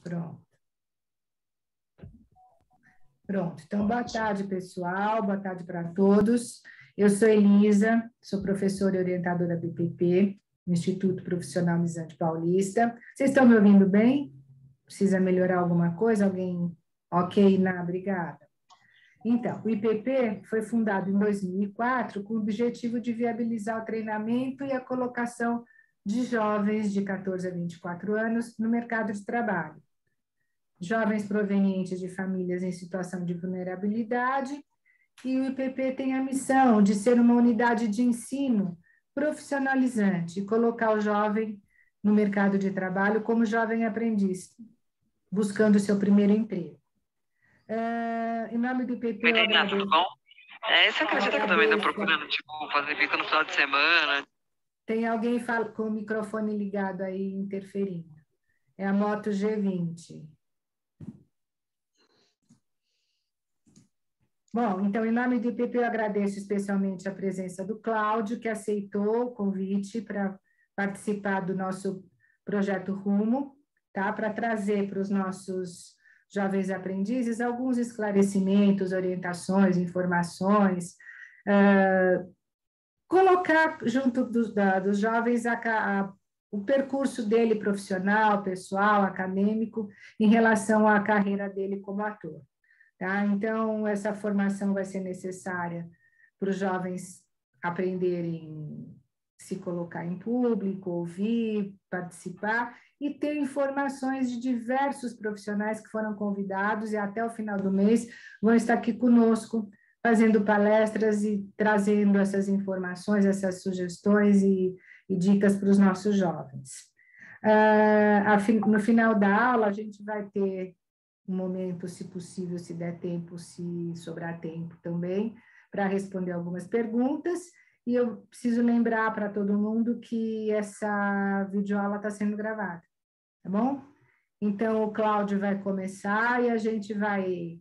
Pronto. Pronto. Então, boa tarde, pessoal. Boa tarde para todos. Eu sou Elisa, sou professora e orientadora do IPP, no Instituto Profissional Misante Paulista. Vocês estão me ouvindo bem? Precisa melhorar alguma coisa? Alguém? Ok, obrigada. Então, o IPP foi fundado em 2004 com o objetivo de viabilizar o treinamento e a colocação de jovens de 14 a 24 anos no mercado de trabalho. Jovens provenientes de famílias em situação de vulnerabilidade, e o IPP tem a missão de ser uma unidade de ensino profissionalizante e colocar o jovem no mercado de trabalho como jovem aprendiz, buscando o seu primeiro emprego. Em nome do IPP, Menina, tudo bom? Você acredita que eu também estou procurando, fazer bico no final de semana? Tem alguém com o microfone ligado aí, interferindo. É a Moto G20. Bom, então, em nome do IPP, eu agradeço especialmente a presença do Cláudio, que aceitou o convite para participar do nosso projeto Rumo, tá? Para trazer para os nossos jovens aprendizes alguns esclarecimentos, orientações, informações, colocar junto dos jovens o percurso dele profissional, pessoal, acadêmico, em relação à carreira dele como ator. Tá? Então, essa formação vai ser necessária para os jovens aprenderem se colocar em público, ouvir, participar e ter informações de diversos profissionais que foram convidados e até o final do mês vão estar aqui conosco, fazendo palestras e trazendo essas informações, essas sugestões e dicas para os nossos jovens. No final da aula, a gente vai ter um momento, se possível, se der tempo, se sobrar tempo também, para responder algumas perguntas. E eu preciso lembrar para todo mundo que essa videoaula está sendo gravada, tá bom? Então, o Cláudio vai começar e a gente vai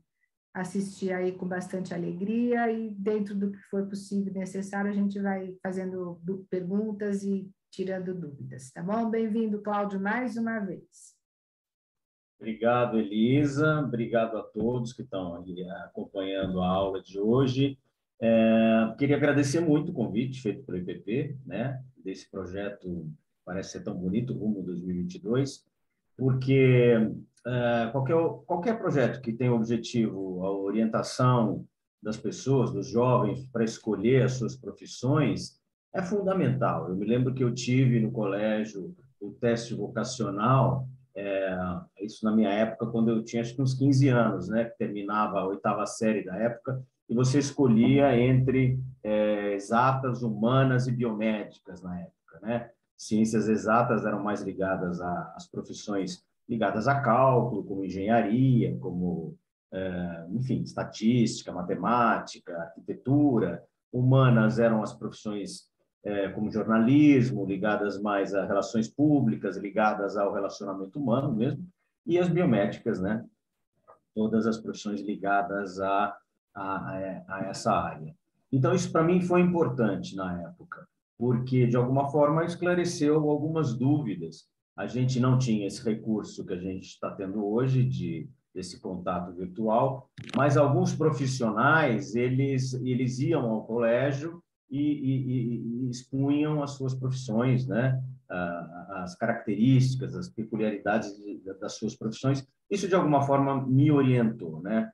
assistir aí com bastante alegria e, dentro do que for possível e necessário, a gente vai fazendo perguntas e tirando dúvidas, tá bom? Bem-vindo, Cláudio, mais uma vez. Obrigado, Elisa. Obrigado a todos que estão aí acompanhando a aula de hoje. Queria agradecer muito o convite feito pelo IPP, né, desse projeto, parece ser tão bonito, Rumo 2022, porque qualquer projeto que tenha o objetivo, a orientação das pessoas, dos jovens, para escolher as suas profissões, é fundamental. Eu me lembro que eu tive no colégio o teste vocacional, isso na minha época, quando eu tinha acho que uns 15 anos, né, que terminava a 8ª série da época, e você escolhia entre exatas, humanas e biomédicas na época, né? Ciências exatas eram mais ligadas às profissões ligadas a cálculo, como engenharia, como, enfim, estatística, matemática, arquitetura. Humanas eram as profissões como jornalismo, ligadas mais a relações públicas, ligadas ao relacionamento humano mesmo, e as biomédicas, né? Todas as profissões ligadas a essa área. Então, isso para mim foi importante na época, porque, de alguma forma, esclareceu algumas dúvidas. A gente não tinha esse recurso que a gente está tendo hoje desse contato virtual, mas alguns profissionais, eles iam ao colégio e expunham as suas profissões, né? As características, as peculiaridades das suas profissões. Isso, de alguma forma, me orientou, né?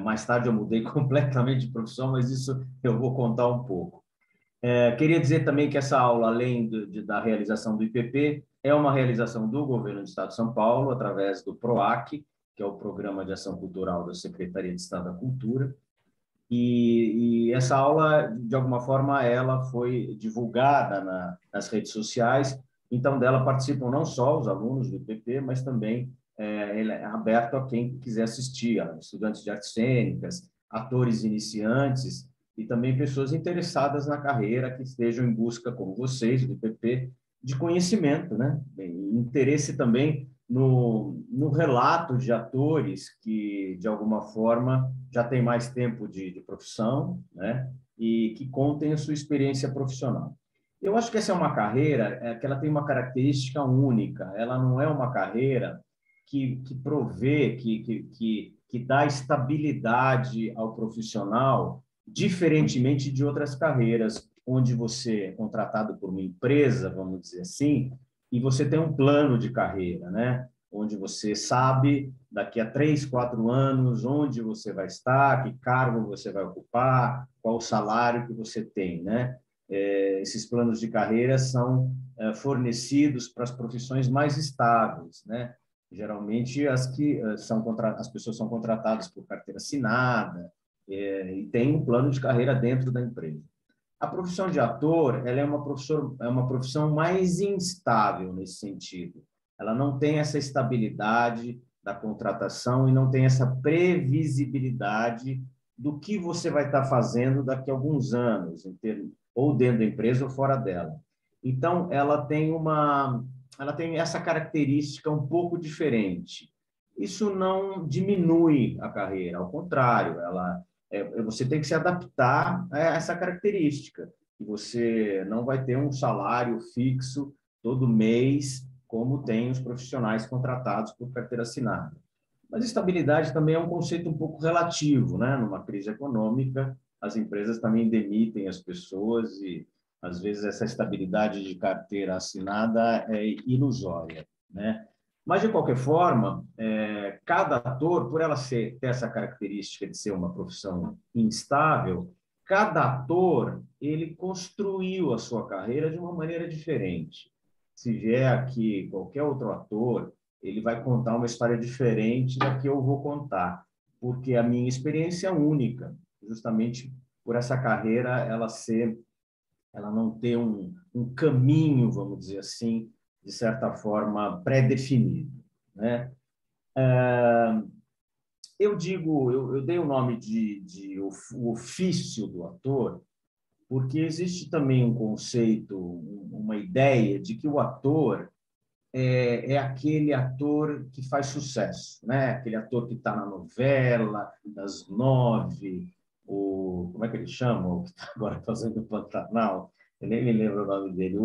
Mais tarde eu mudei completamente de profissão, mas isso eu vou contar um pouco. Queria dizer também que essa aula, além da realização do IPP, é uma realização do Governo do Estado de São Paulo, através do PROAC, que é o Programa de Ação Cultural da Secretaria de Estado da Cultura. E essa aula, de alguma forma, ela foi divulgada nas redes sociais, então dela participam não só os alunos do IPP, mas também ele é aberto a quem quiser assistir, a estudantes de artes cênicas, atores iniciantes e também pessoas interessadas na carreira que estejam em busca, como vocês, do IPP, de conhecimento, né? Interesse também no relato de atores que, de alguma forma, já têm mais tempo de profissão, né? E que contem a sua experiência profissional. Eu acho que essa é uma carreira que ela tem uma característica única. Ela não é uma carreira que provê, que dá estabilidade ao profissional, diferentemente de outras carreiras, onde você é contratado por uma empresa, vamos dizer assim, e você tem um plano de carreira, né? Onde você sabe daqui a 3, 4 anos onde você vai estar, que cargo você vai ocupar, qual o salário que você tem, né? Esses planos de carreira são fornecidos para as profissões mais estáveis, né? Geralmente as pessoas são contratadas por carteira assinada e tem um plano de carreira dentro da empresa. A profissão de ator, ela é uma profissão mais instável nesse sentido. Ela não tem essa estabilidade da contratação e não tem essa previsibilidade do que você vai estar fazendo daqui a alguns anos, ou dentro da empresa ou fora dela. Então, ela tem essa característica um pouco diferente. Isso não diminui a carreira, ao contrário, você tem que se adaptar a essa característica. E você não vai ter um salário fixo todo mês, como tem os profissionais contratados por carteira assinada. Mas estabilidade também é um conceito um pouco relativo, né? Numa crise econômica, as empresas também demitem as pessoas e, às vezes, essa estabilidade de carteira assinada é ilusória, né? Mas, de qualquer forma, cada ator, por ela ter essa característica de ser uma profissão instável, cada ator ele construiu a sua carreira de uma maneira diferente. Se vier aqui qualquer outro ator, ele vai contar uma história diferente da que eu vou contar, porque a minha experiência é única, justamente por essa carreira ela não ter um caminho, vamos dizer assim, de certa forma, pré-definido, né? Eu dei o nome de o ofício do ator, porque existe também um conceito, uma ideia de que o ator é aquele ator que faz sucesso, né? Aquele ator que está na novela, das 9, como é que ele chama? O que está agora fazendo o Pantanal? Eu nem me lembro o nome dele.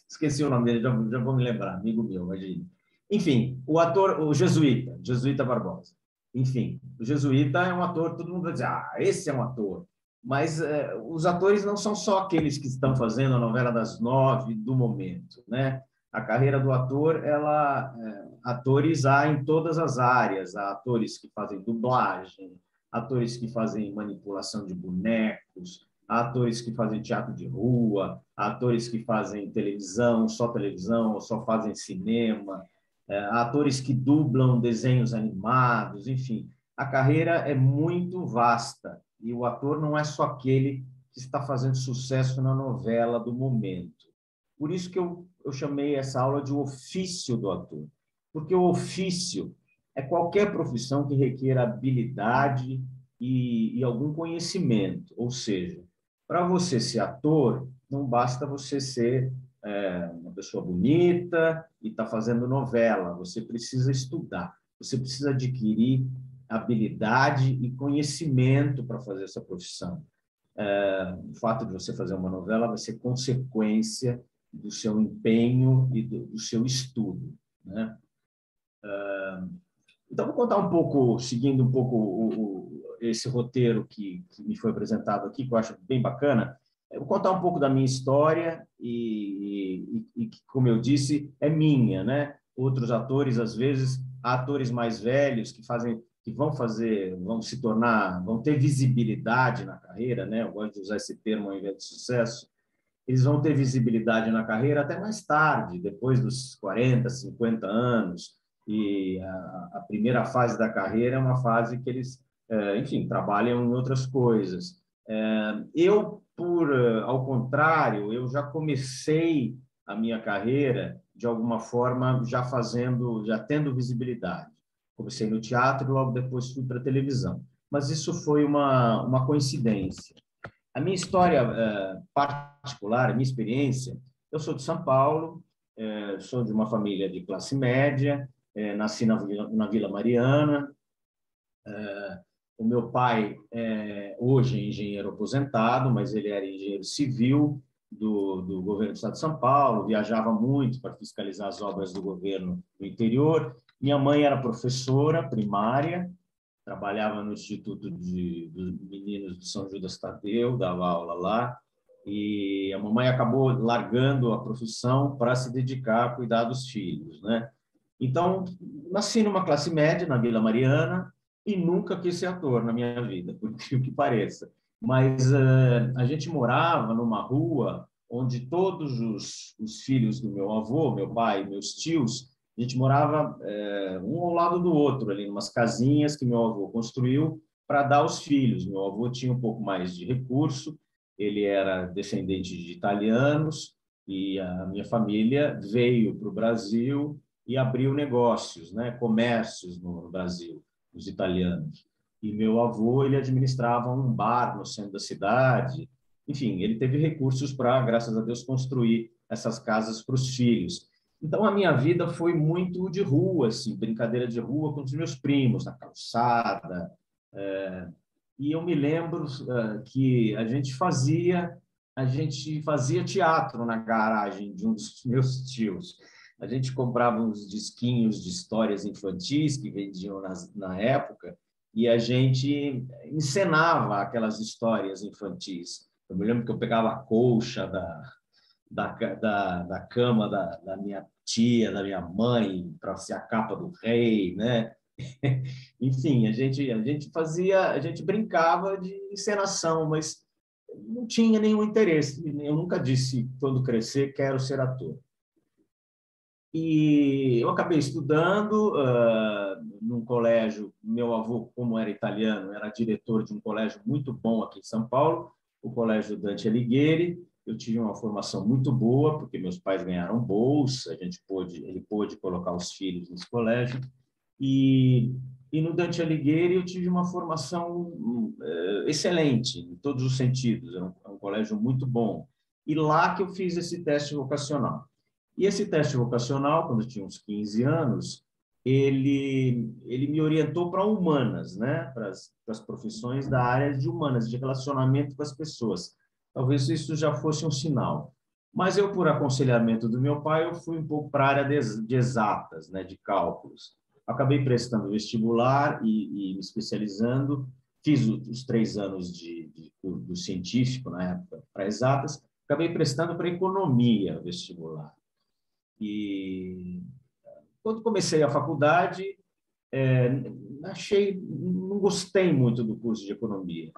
Esqueci o nome dele, já vou me lembrar, amigo meu, imagine. Enfim, o ator, o Jesuíta Barbosa. Enfim, o Jesuíta é um ator, todo mundo vai dizer, esse é um ator. Mas os atores não são só aqueles que estão fazendo a novela das 9 do momento, né? A carreira do ator, atores há em todas as áreas. Há atores que fazem dublagem, atores que fazem manipulação de bonecos, há atores que fazem teatro de rua, há atores que fazem televisão, ou só fazem cinema, há atores que dublam desenhos animados, enfim. A carreira é muito vasta e o ator não é só aquele que está fazendo sucesso na novela do momento. Por isso que eu chamei essa aula de ofício do ator, porque o ofício é qualquer profissão que requer habilidade e algum conhecimento, ou seja, para você ser ator, não basta você ser uma pessoa bonita e estar fazendo novela, você precisa estudar, você precisa adquirir habilidade e conhecimento para fazer essa profissão. O fato de você fazer uma novela vai ser consequência do seu empenho e do seu estudo, né? Então, vou contar um pouco, seguindo um pouco esse roteiro que me foi apresentado aqui, que eu acho bem bacana. Eu vou contar um pouco da minha história e que, como eu disse, é minha, né? Outros atores, às vezes, atores mais velhos vão se tornar, vão ter visibilidade na carreira, né? Eu gosto de usar esse termo ao invés de sucesso. Eles vão ter visibilidade na carreira até mais tarde, depois dos 40, 50 anos. E a primeira fase da carreira é uma fase que eles, enfim, trabalham em outras coisas. Ao contrário, eu já comecei a minha carreira, de alguma forma, já tendo visibilidade. Comecei no teatro e logo depois fui para a televisão. Mas isso foi uma coincidência. A minha história particular, a minha experiência, eu sou de São Paulo, sou de uma família de classe média, nasci na Vila Mariana. O meu pai hoje é engenheiro aposentado, mas ele era engenheiro civil do governo do estado de São Paulo, viajava muito para fiscalizar as obras do governo no interior. Minha mãe era professora primária, trabalhava no Instituto dos Meninos de São Judas Tadeu, dava aula lá, e a mamãe acabou largando a profissão para se dedicar a cuidar dos filhos, né? Então, nasci numa classe média, na Vila Mariana, e nunca quis ser ator na minha vida, por incrível que pareça. Mas a gente morava numa rua onde todos os filhos do meu avô, meu pai, meus tios, a gente morava um ao lado do outro, ali, em umas casinhas que meu avô construiu para dar aos filhos. Meu avô tinha um pouco mais de recurso, ele era descendente de italianos, e a minha família veio para o Brasil e abriu negócios, né, comércios no Brasil, os italianos. E meu avô, ele administrava um bar no centro da cidade. Enfim, ele teve recursos para, graças a Deus, construir essas casas para os filhos. Então, a minha vida foi muito de rua, assim, brincadeira de rua com os meus primos, na calçada. E eu me lembro que a gente fazia teatro na garagem de um dos meus tios. A gente comprava uns disquinhos de histórias infantis que vendiam na época, e a gente encenava aquelas histórias infantis. Eu me lembro que eu pegava a colcha da cama da minha tia, da minha mãe, para ser a capa do rei, né? Enfim, a gente brincava de encenação, mas não tinha nenhum interesse. Eu nunca disse, quando crescer, quero ser ator. E eu acabei estudando num colégio. Meu avô, como era italiano, era diretor de um colégio muito bom aqui em São Paulo, o Colégio Dante Alighieri. Eu tive uma formação muito boa, porque meus pais ganharam bolsa, ele pôde colocar os filhos nesse colégio. E no Dante Alighieri eu tive uma formação excelente, em todos os sentidos. Era um colégio muito bom. E lá que eu fiz esse teste vocacional. E esse teste vocacional, quando eu tinha uns 15 anos, ele me orientou para humanas, né? Para as profissões da área de humanas, de relacionamento com as pessoas. Talvez isso já fosse um sinal. Mas eu, por aconselhamento do meu pai, eu fui um pouco para a área de exatas, né? De cálculos. Acabei prestando vestibular e me especializando. Fiz os 3 anos do científico, na época, para exatas. Acabei prestando para economia vestibular. E quando comecei a faculdade, não gostei muito do curso de economia.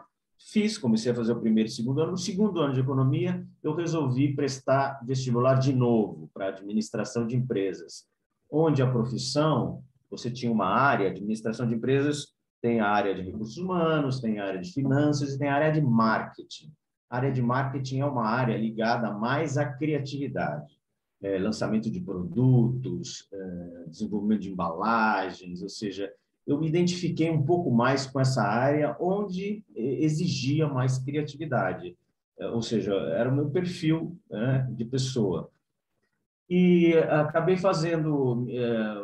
Comecei a fazer o primeiro e segundo ano. No segundo ano de economia, eu resolvi prestar vestibular de novo para administração de empresas, onde a profissão, você tinha uma área, administração de empresas, tem a área de recursos humanos, tem a área de finanças e tem a área de marketing. A área de marketing é uma área ligada mais à criatividade. Lançamento de produtos, desenvolvimento de embalagens, ou seja, eu me identifiquei um pouco mais com essa área onde exigia mais criatividade, ou seja, era o meu perfil, né, de pessoa. E acabei fazendo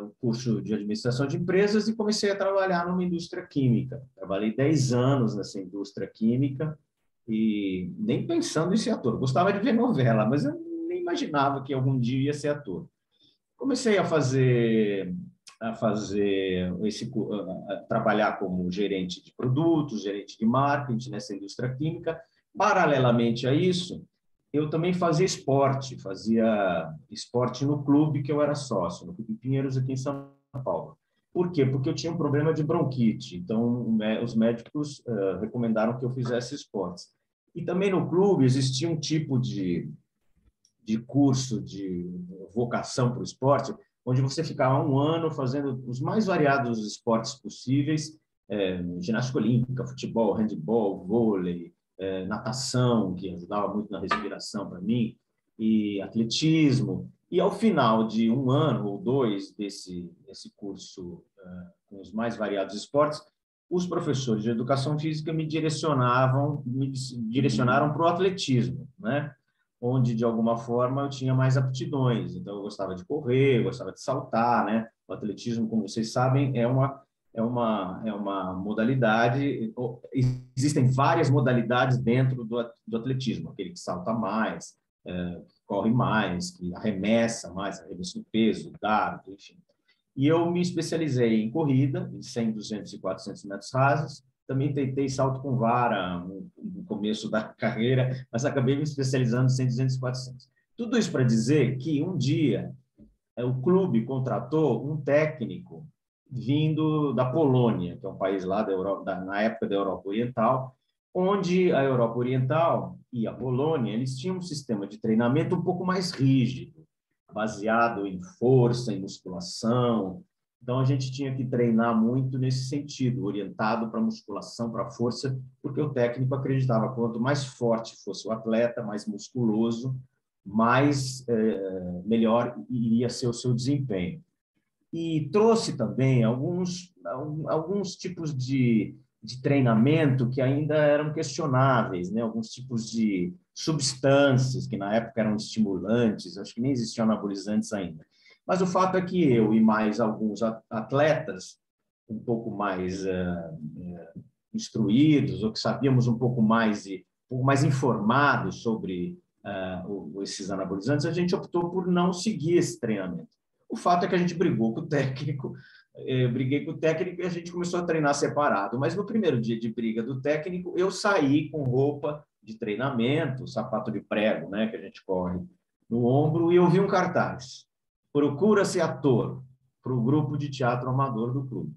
o curso de administração de empresas e comecei a trabalhar numa indústria química. Trabalhei 10 anos nessa indústria química e nem pensando em ser ator. Gostava de ver novela, mas eu imaginava que algum dia ia ser ator. Comecei a trabalhar como gerente de produtos, gerente de marketing nessa indústria química. Paralelamente a isso, eu também fazia esporte no clube que eu era sócio, no Clube Pinheiros, aqui em São Paulo. Por quê? Porque eu tinha um problema de bronquite, então os médicos recomendaram que eu fizesse esportes. E também no clube existia um tipo de curso de vocação para o esporte, onde você ficava 1 ano fazendo os mais variados esportes possíveis, ginástica olímpica, futebol, handebol, vôlei, natação, que ajudava muito na respiração para mim, e atletismo. E ao final de 1 ano ou 2 desse curso com os mais variados esportes, os professores de educação física me direcionaram para o atletismo, né? Onde, de alguma forma, eu tinha mais aptidões. Então, eu gostava de correr, eu gostava de saltar, né? O atletismo, como vocês sabem, é uma modalidade. Existem várias modalidades dentro do atletismo. Aquele que salta mais, corre mais, que arremessa mais, arremesso do peso, dardo, enfim. E eu me especializei em corrida, em 100, 200 e 400 metros rasos. Também tentei salto com vara no começo da carreira, mas acabei me especializando em 100, 200 e 400. Tudo isso para dizer que um dia o clube contratou um técnico vindo da Polônia, que é um país lá da Europa, na época da Europa Oriental, onde a Europa Oriental e a Polônia eles tinham um sistema de treinamento um pouco mais rígido, baseado em força, em musculação. Então, a gente tinha que treinar muito nesse sentido, orientado para musculação, para força, porque o técnico acreditava que quanto mais forte fosse o atleta, mais musculoso, melhor iria ser o seu desempenho. E trouxe também alguns tipos de treinamento que ainda eram questionáveis, né? Alguns tipos de substâncias que na época eram estimulantes, acho que nem existiam anabolizantes ainda. Mas o fato é que eu e mais alguns atletas um pouco mais instruídos, ou que sabíamos um pouco mais informados sobre esses anabolizantes, a gente optou por não seguir esse treinamento. O fato é que a gente brigou com o técnico, briguei com o técnico e a gente começou a treinar separado. Mas no primeiro dia de briga do técnico, eu saí com roupa de treinamento, sapato de prego, né, que a gente corre no ombro, e eu vi um cartaz: procura-se ator para o grupo de teatro amador do clube.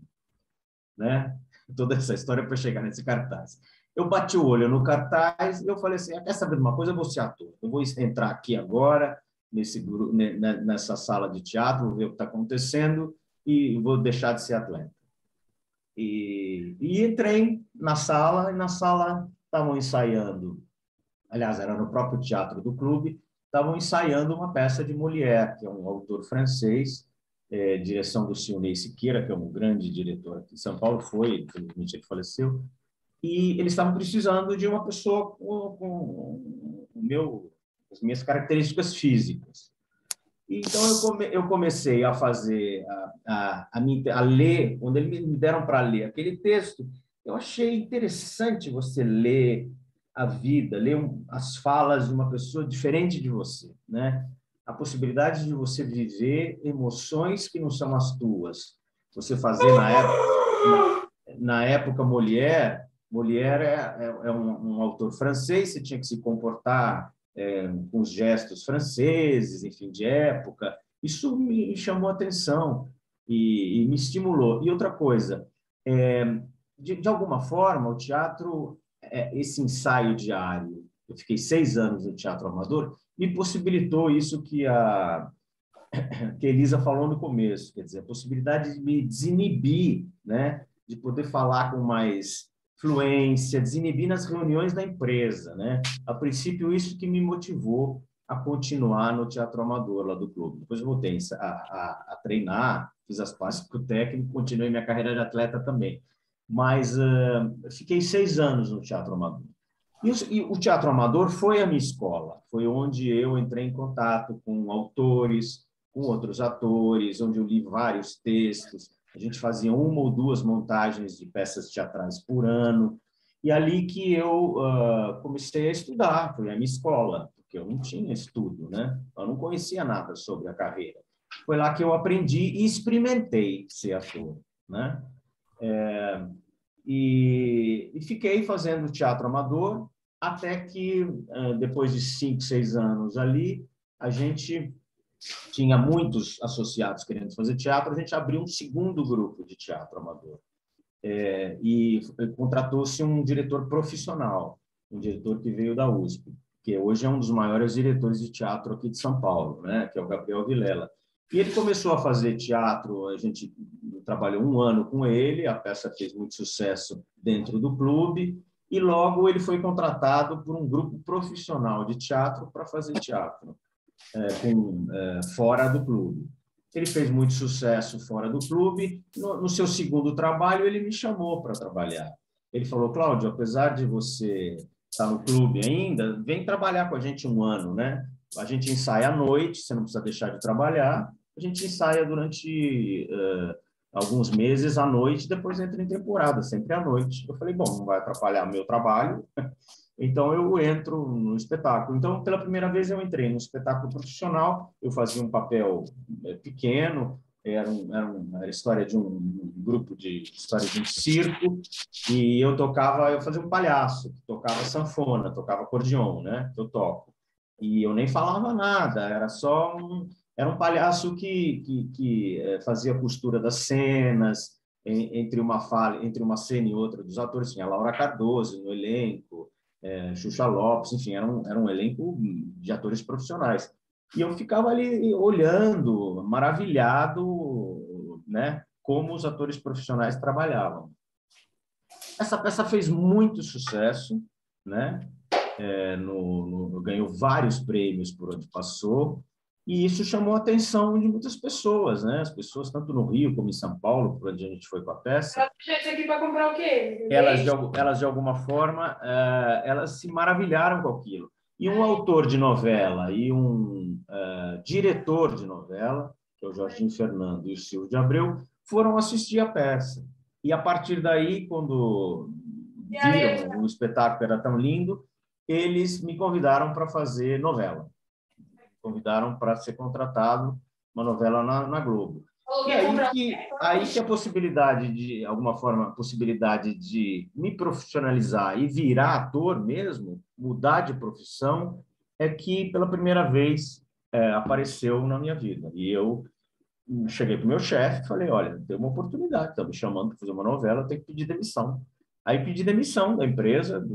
Né? Toda essa história para chegar nesse cartaz. Eu bati o olho no cartaz e eu falei assim, quer saber de uma coisa? Eu vou ser ator. Eu vou entrar aqui agora, nessa sala de teatro, vou ver o que está acontecendo e vou deixar de ser atleta. E entrei na sala, e na sala estavam ensaiando, aliás, era no próprio teatro do clube, estavam ensaiando uma peça de Molière, que é um autor francês, direção do Sionei Siqueira, que é um grande diretor aqui em São Paulo, infelizmente ele faleceu, e eles estavam precisando de uma pessoa com as minhas características físicas. Então, eu comecei a fazer, a ler, quando eles me deram para ler aquele texto, eu achei interessante você ler a vida, ler as falas de uma pessoa diferente de você, né? A possibilidade de você viver emoções que não são as tuas. Você fazer, na época Molière é um autor francês, você tinha que se comportar com os gestos franceses, enfim, de época. Isso me chamou a atenção e me estimulou. E outra coisa, de alguma forma, o teatro, esse ensaio diário, eu fiquei 6 anos no teatro amador, me possibilitou isso que a Elisa falou no começo, quer dizer, a possibilidade de me desinibir, né? De poder falar com mais fluência, desinibir nas reuniões da empresa, né? A princípio, isso que me motivou a continuar no teatro amador lá do clube. Depois eu voltei a treinar, fiz as pazes com o técnico, continuei minha carreira de atleta também. Mas fiquei 6 anos no teatro amador. E o teatro amador foi a minha escola, foi onde eu entrei em contato com autores, com outros atores, onde eu li vários textos. A gente fazia 1 ou 2 montagens de peças teatrais por ano, e ali que eu comecei a estudar, foi a minha escola, porque eu não tinha estudo, né? Eu não conhecia nada sobre a carreira. Foi lá que eu aprendi e experimentei ser ator, né? E fiquei fazendo teatro amador até que, depois de 5, 6 anos ali, a gente tinha muitos associados querendo fazer teatro, a gente abriu um segundo grupo de teatro amador. E contratou-se um diretor profissional, um diretor que veio da USP, que hoje é um dos maiores diretores de teatro aqui de São Paulo, né? Que é o Gabriel Vilela. E ele começou a fazer teatro, a gente trabalhou 1 ano com ele, a peça fez muito sucesso dentro do clube, e logo ele foi contratado por um grupo profissional de teatro para fazer teatro fora do clube. Ele fez muito sucesso fora do clube. No seu segundo trabalho, ele me chamou para trabalhar. Ele falou, Cláudio, apesar de você estar no clube ainda, vem trabalhar com a gente 1 ano, né? A gente ensaia à noite, você não precisa deixar de trabalhar. A gente ensaia durante alguns meses à noite, depois entra em temporada, sempre à noite. Eu falei, bom, não vai atrapalhar meu trabalho. Então, eu entro no espetáculo. Então, pela primeira vez, eu entrei no espetáculo profissional, eu fazia um papel pequeno, era a história de um grupo de história de um circo, e eu fazia um palhaço, tocava sanfona, tocava acordeon, né? Eu toco. E eu nem falava nada, era um palhaço que fazia a costura das cenas, entre uma cena e outra dos atores. Tinha Laura Cardoso no elenco, Xuxa Lopes, enfim, era um elenco de atores profissionais. E eu ficava ali olhando, maravilhado, né, como os atores profissionais trabalhavam. Essa peça fez muito sucesso, né? Ganhou vários prêmios por onde passou, e isso chamou a atenção de muitas pessoas, né? As pessoas, tanto no Rio como em São Paulo, por onde a gente foi com a peça, Aqui para comprar o quê? elas de alguma forma, elas se maravilharam com aquilo. E um autor de novela e um diretor de novela, que é o Jorginho Fernando e o Silvio de Abreu, foram assistir a peça. E a partir daí, quando viram o espetáculo era tão lindo, eles me convidaram para fazer novela. Me convidaram para ser contratado uma novela na Globo. E aí que a possibilidade de, alguma forma, a possibilidade de me profissionalizar e virar ator mesmo, mudar de profissão, é que pela primeira vez apareceu na minha vida. E eu cheguei para o meu chefe e falei, olha, tem uma oportunidade, estão me chamando para fazer uma novela, eu tenho que pedir demissão. Aí pedi demissão da empresa,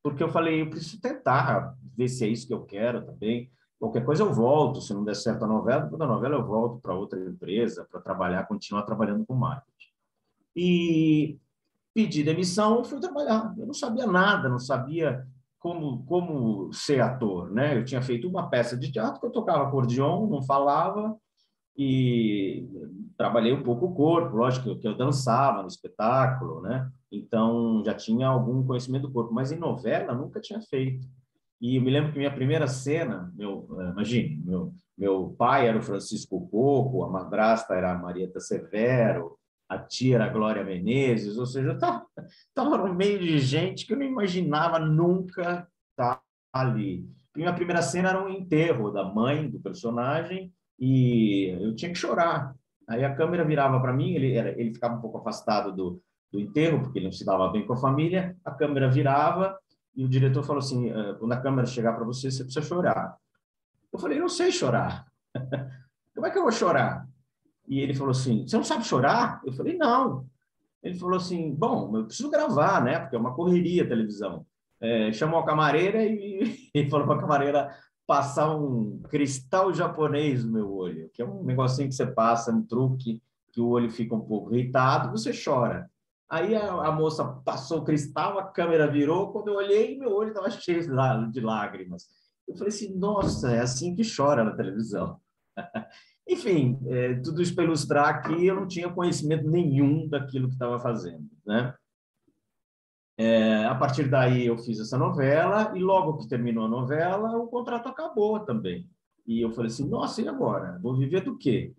porque eu falei, eu preciso tentar ver se é isso que eu quero também. Qualquer coisa eu volto, se não der certo a novela, depois da novela eu volto para outra empresa para trabalhar, continuar trabalhando com marketing. E pedi demissão e fui trabalhar. Eu não sabia nada, não sabia como ser ator, né? Eu tinha feito uma peça de teatro que eu tocava acordeon, não falava, e trabalhei um pouco o corpo, lógico que eu dançava no espetáculo, né? Então já tinha algum conhecimento do corpo, mas em novela nunca tinha feito. E eu me lembro que minha primeira cena, imagine, meu pai era o Francisco Coco, a madrasta era a Marieta Severo, a tia era a Glória Menezes, ou seja, eu estava no meio de gente que eu não imaginava nunca estar ali. E minha primeira cena era um enterro da mãe do personagem e eu tinha que chorar. Aí a câmera virava para mim, ele ficava um pouco afastado do enterro, porque ele não se dava bem com a família, a câmera virava e o diretor falou assim, quando a câmera chegar para você, você precisa chorar. Eu falei, eu não sei chorar. Como é que eu vou chorar? E ele falou assim, você não sabe chorar? Eu falei, não. Ele falou assim, bom, eu preciso gravar, né? Porque é uma correria a televisão. Chamou a camareira e falou para a camareira passar um cristal japonês no meu olho, que é um negocinho que você passa, um truque, que o olho fica um pouco irritado, você chora. Aí a moça passou o cristal, a câmera virou, quando eu olhei, meu olho estava cheio de lágrimas. Eu falei assim, nossa, é assim que chora na televisão. Enfim, tudo isso para ilustrar que eu não tinha conhecimento nenhum daquilo que estava fazendo, né? A partir daí eu fiz essa novela e logo que terminou a novela, o contrato acabou também. E eu falei assim, nossa, e agora? Vou viver do quê?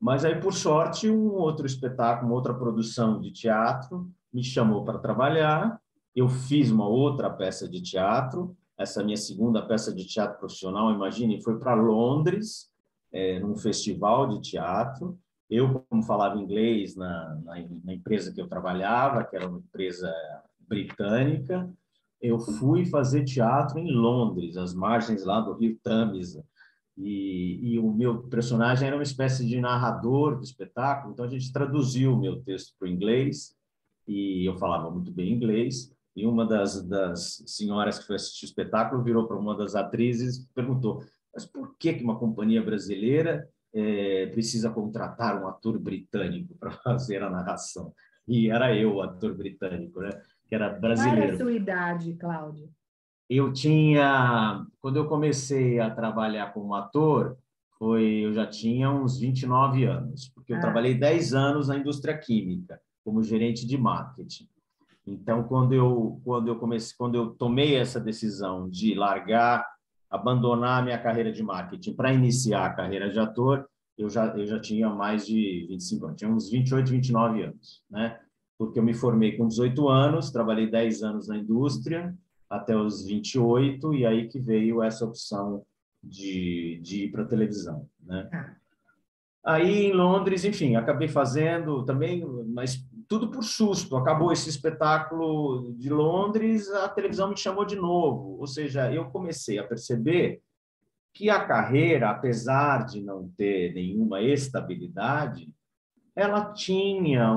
Mas aí, por sorte, um outro espetáculo, uma outra produção de teatro me chamou para trabalhar. Eu fiz uma outra peça de teatro. Essa minha segunda peça de teatro profissional, imagine, foi para Londres, num festival de teatro. Eu, como falava inglês na empresa que eu trabalhava, que era uma empresa britânica, eu fui fazer teatro em Londres, às margens lá do Rio Tâmisa. E o meu personagem era uma espécie de narrador do espetáculo, então a gente traduziu o meu texto para o inglês, e eu falava muito bem inglês, e uma das senhoras que foi assistir o espetáculo virou para uma das atrizes e perguntou, mas por que uma companhia brasileira precisa contratar um ator britânico para fazer a narração? E era eu, o ator britânico, né? Que era brasileiro. Qual era a sua idade, Cláudio? Quando eu comecei a trabalhar como ator, eu já tinha uns 29 anos, porque eu trabalhei 10 anos na indústria química, como gerente de marketing. Então, quando eu tomei essa decisão de abandonar a minha carreira de marketing para iniciar a carreira de ator, eu já tinha mais de 25 anos, tinha uns 28, 29 anos, né? Porque eu me formei com 18 anos, trabalhei 10 anos na indústria, até os 28, e aí que veio essa opção de ir para a televisão, né? Aí, em Londres, enfim, acabei fazendo também, mas tudo por susto. Acabou esse espetáculo de Londres, a televisão me chamou de novo. Ou seja, eu comecei a perceber que a carreira, apesar de não ter nenhuma estabilidade, ela tinha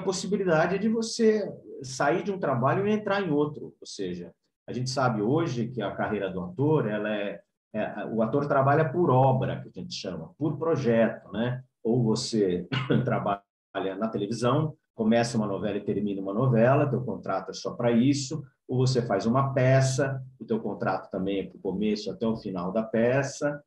possibilidade de você sair de um trabalho e entrar em outro. Ou seja, a gente sabe hoje que a carreira do ator, o ator trabalha por obra, que a gente chama, por projeto, né? Ou você trabalha na televisão, começa uma novela e termina uma novela, teu contrato é só para isso, ou você faz uma peça, o teu contrato também é para o começo até o final da peça,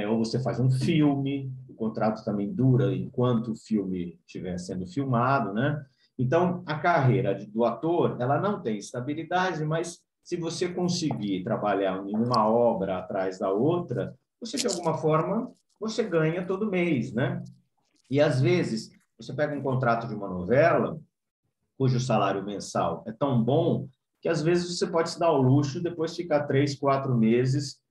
ou você faz um filme, o contrato também dura enquanto o filme estiver sendo filmado, né? Então, a carreira do ator, ela não tem estabilidade, mas se você conseguir trabalhar em uma obra atrás da outra, você, de alguma forma, você ganha todo mês, né? E, às vezes, você pega um contrato de uma novela, cujo salário mensal é tão bom, que, às vezes, você pode se dar ao luxo depois de ficar 3, 4 meses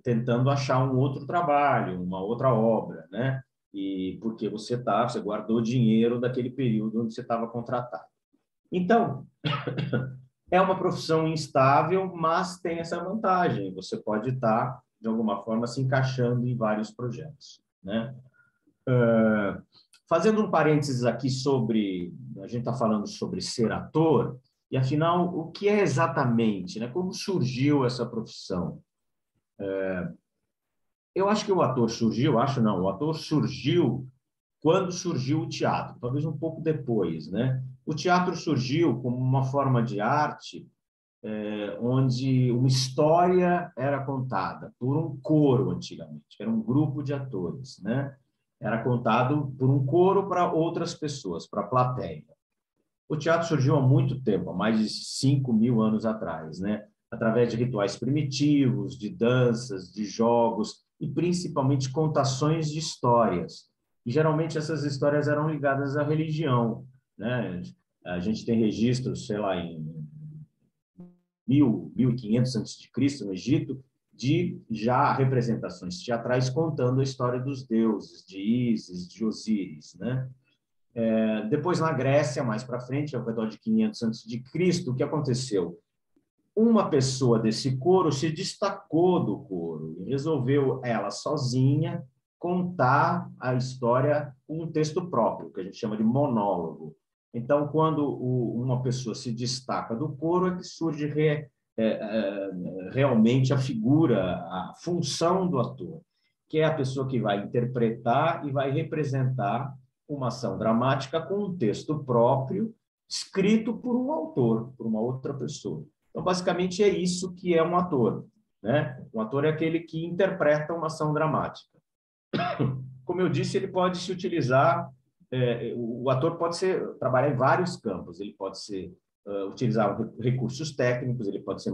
tentando achar um outro trabalho, uma outra obra, né? E porque você guardou dinheiro daquele período onde você estava contratado. Então, é uma profissão instável, mas tem essa vantagem. Você pode estar, de alguma forma, se encaixando em vários projetos, né? Fazendo um parênteses aqui a gente está falando sobre ser ator, e afinal, o que é exatamente, né? Como surgiu essa profissão? Eu acho que o ator surgiu, o ator surgiu quando surgiu o teatro, talvez um pouco depois, né? O teatro surgiu como uma forma de arte onde uma história era contada por um coro antigamente, era um grupo de atores, né? Era contado por um coro para outras pessoas, para a plateia. O teatro surgiu há muito tempo, há mais de 5.000 anos atrás, né? Através de rituais primitivos, de danças, de jogos e principalmente contações de histórias. E geralmente essas histórias eram ligadas à religião, né? A gente tem registros, sei lá, em 1500 a.C., no Egito, de já representações teatrais contando a história dos deuses, de Ísis, de Osíris, né? Depois, na Grécia, mais para frente, ao redor de 500 a.C., o que aconteceu? Uma pessoa desse coro se destacou do coro e resolveu, ela sozinha, contar a história com um texto próprio, que a gente chama de monólogo. Então, quando uma pessoa se destaca do coro, é que surge realmente a figura, a função do ator, que é a pessoa que vai interpretar e vai representar uma ação dramática com um texto próprio, escrito por um autor, por uma outra pessoa. Então, basicamente, é isso que é um ator, né? Um ator é aquele que interpreta uma ação dramática. Como eu disse, ele pode se utilizar, o ator pode trabalhar em vários campos, ele pode utilizar recursos técnicos, ele pode ser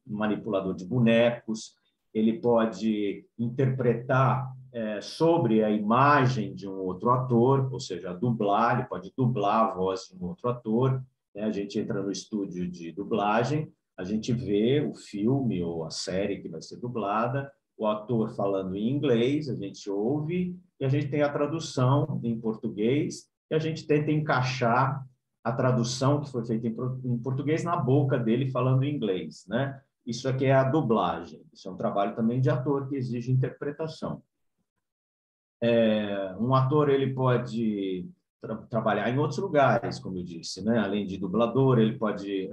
manipulador de bonecos, ele pode interpretar sobre a imagem de um outro ator, ou seja, dublar, ele pode dublar a voz de um outro ator, né? A gente entra no estúdio de dublagem, a gente vê o filme ou a série que vai ser dublada, o ator falando em inglês, a gente ouve, e a gente tem a tradução em português, e a gente tenta encaixar a tradução que foi feita em português na boca dele falando em inglês, né? Isso aqui é a dublagem. Isso é um trabalho também de ator que exige interpretação. Um ator ele pode trabalhar em outros lugares, como eu disse, né? Além de dublador, ele pode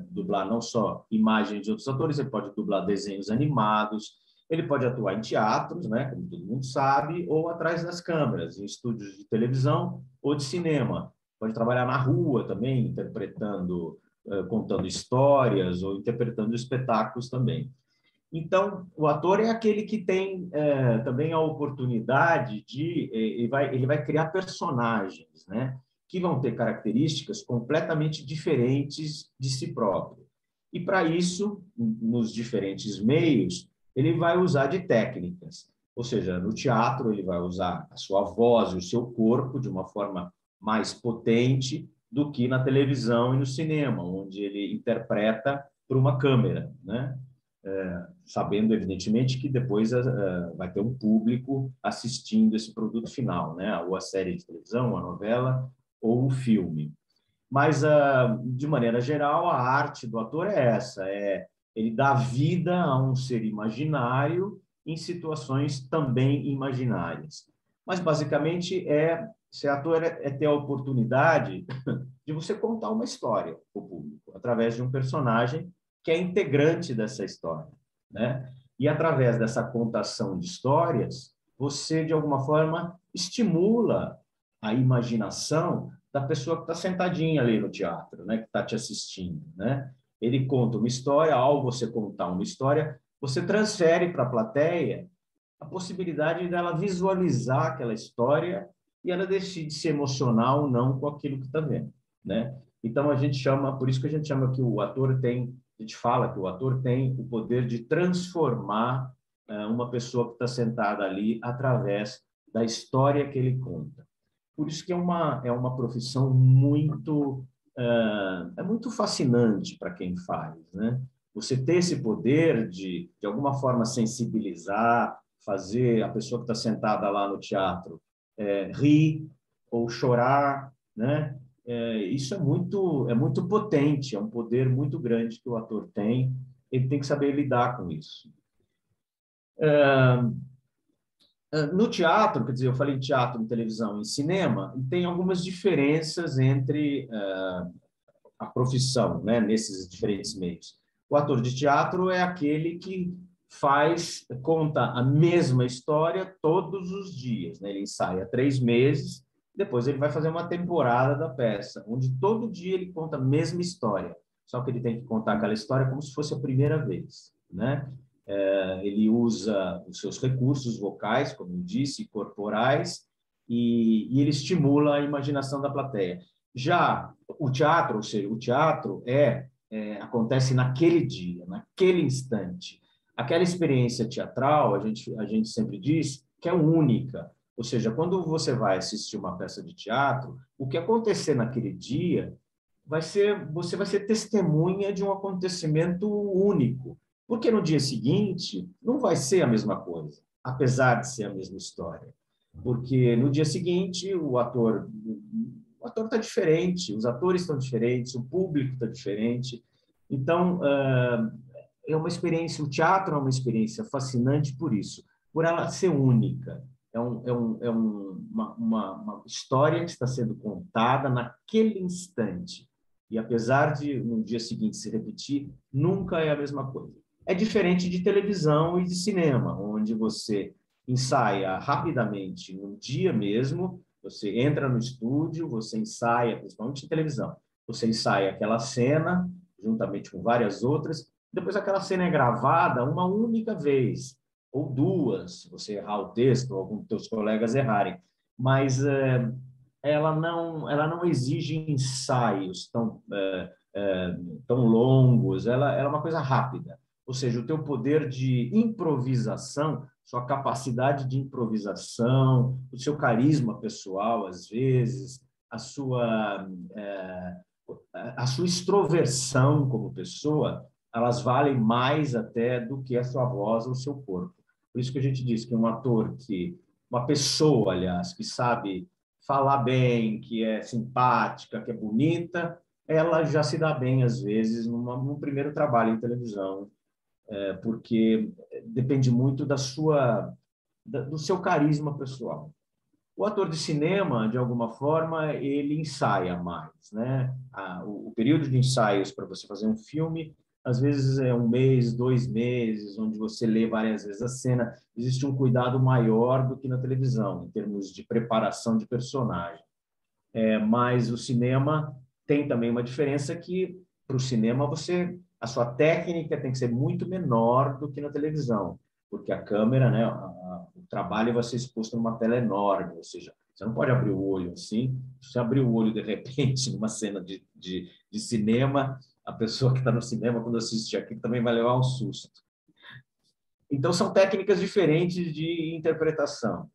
dublar não só imagens de outros atores, ele pode dublar desenhos animados, ele pode atuar em teatros, né? Como todo mundo sabe, ou atrás das câmeras, em estúdios de televisão ou de cinema. Pode trabalhar na rua também, interpretando, contando histórias ou interpretando espetáculos também. Então, o ator é aquele que tem também a oportunidade ele vai criar personagens, né? Que vão ter características completamente diferentes de si próprio. E, para isso, nos diferentes meios, ele vai usar de técnicas. Ou seja, no teatro, ele vai usar a sua voz e o seu corpo de uma forma mais potente, do que na televisão e no cinema, onde ele interpreta por uma câmera, né? Sabendo, evidentemente, que depois vai ter um público assistindo esse produto final, né? Ou a série de televisão, a novela, ou o filme. Mas, de maneira geral, a arte do ator é essa, ele dá vida a um ser imaginário em situações também imaginárias. Mas, basicamente, ser ator é ter a oportunidade de você contar uma história para o público, através de um personagem que é integrante dessa história, né? E, através dessa contação de histórias, você, de alguma forma, estimula a imaginação da pessoa que está sentadinha ali no teatro, né? Que está te assistindo, né? Ele conta uma história, ao você contar uma história, você transfere para a plateia a possibilidade dela visualizar aquela história e ela decide se emocionar ou não com aquilo que está vendo, né? Então, a gente chama, por isso que a gente chama que o ator tem, a gente fala que o ator tem o poder de transformar uma pessoa que está sentada ali através da história que ele conta. Por isso que é uma profissão muito, muito fascinante para quem faz, né? Você ter esse poder de alguma forma, sensibilizar, fazer a pessoa que está sentada lá no teatro rir ou chorar, né? Isso é muito potente, é um poder muito grande que o ator tem, ele tem que saber lidar com isso. No teatro, quer dizer, eu falei teatro, em televisão e cinema, e tem algumas diferenças entre a profissão, né, nesses diferentes meios. O ator de teatro é aquele que conta a mesma história todos os dias, né? Ele ensaia 3 meses, depois ele vai fazer uma temporada da peça, onde todo dia ele conta a mesma história, só que ele tem que contar aquela história como se fosse a primeira vez, né? Ele usa os seus recursos vocais, como eu disse, corporais, e ele estimula a imaginação da plateia. Já o teatro, ou seja, o teatro acontece naquele dia, naquele instante. Aquela experiência teatral, a gente sempre diz que é única. Ou seja, quando você vai assistir uma peça de teatro, o que acontecer naquele dia você vai ser testemunha de um acontecimento único. Porque no dia seguinte não vai ser a mesma coisa, apesar de ser a mesma história. Porque no dia seguinte o ator está diferente, os atores estão diferentes, o público está diferente. Então, é uma experiência, o teatro é uma experiência fascinante por isso, por ela ser única. Uma história que está sendo contada naquele instante. E apesar de no dia seguinte se repetir, nunca é a mesma coisa. É diferente de televisão e de cinema, onde você ensaia rapidamente no dia mesmo, você entra no estúdio, você ensaia, principalmente em televisão, você ensaia aquela cena, juntamente com várias outras, depois aquela cena é gravada uma única vez, ou duas, se você errar o texto, ou algum dos seus colegas errarem. Mas ela não exige ensaios tão longos, ela é uma coisa rápida. Ou seja, o teu poder de improvisação, sua capacidade de improvisação, o seu carisma pessoal, às vezes, a sua extroversão como pessoa, elas valem mais até do que a sua voz ou o seu corpo. Por isso que a gente diz que uma pessoa, aliás, que sabe falar bem, que é simpática, que é bonita, ela já se dá bem, às vezes, num primeiro trabalho em televisão, porque depende muito do seu carisma pessoal. O ator de cinema, de alguma forma, ele ensaia mais, né? O período de ensaios para você fazer um filme, às vezes é 1 mês, 2 meses, onde você lê várias vezes a cena. Existe um cuidado maior do que na televisão, em termos de preparação de personagem. Mas o cinema tem também uma diferença que, para o cinema, a sua técnica tem que ser muito menor do que na televisão, porque a câmera, né, o trabalho vai ser exposto numa tela enorme, ou seja, você não pode abrir o olho assim. Se você abrir o olho de repente numa cena de cinema, a pessoa que está no cinema, quando assiste aqui, também vai levar um susto. Então, são técnicas diferentes de interpretação.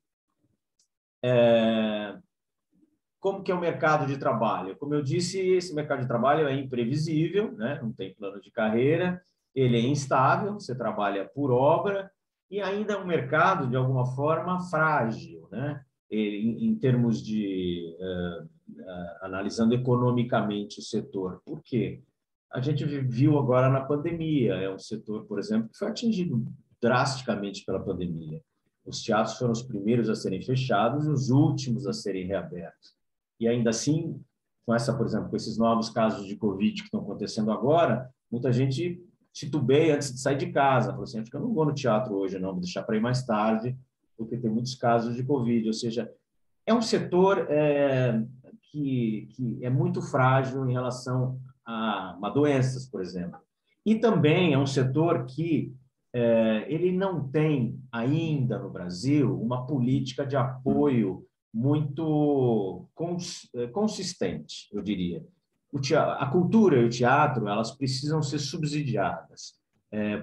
como que é o mercado de trabalho? Como eu disse, esse mercado de trabalho é imprevisível, né? Não tem plano de carreira, ele é instável, você trabalha por obra, e ainda é um mercado, de alguma forma, frágil, né? Em termos de, analisando economicamente o setor. Por quê? A gente viu agora na pandemia, é um setor, por exemplo, que foi atingido drasticamente pela pandemia. Os teatros foram os primeiros a serem fechados e os últimos a serem reabertos. E ainda assim, com essa, por exemplo, com esses novos casos de Covid que estão acontecendo agora, muita gente titubeia antes de sair de casa. Fala assim, acho que eu não vou no teatro hoje, não, vou deixar para ir mais tarde, porque tem muitos casos de Covid. Ou seja, é um setor que é muito frágil em relação a doenças, por exemplo. E também é um setor que ele não tem ainda no Brasil uma política de apoio muito consistente, eu diria. A cultura e o teatro, elas precisam ser subsidiadas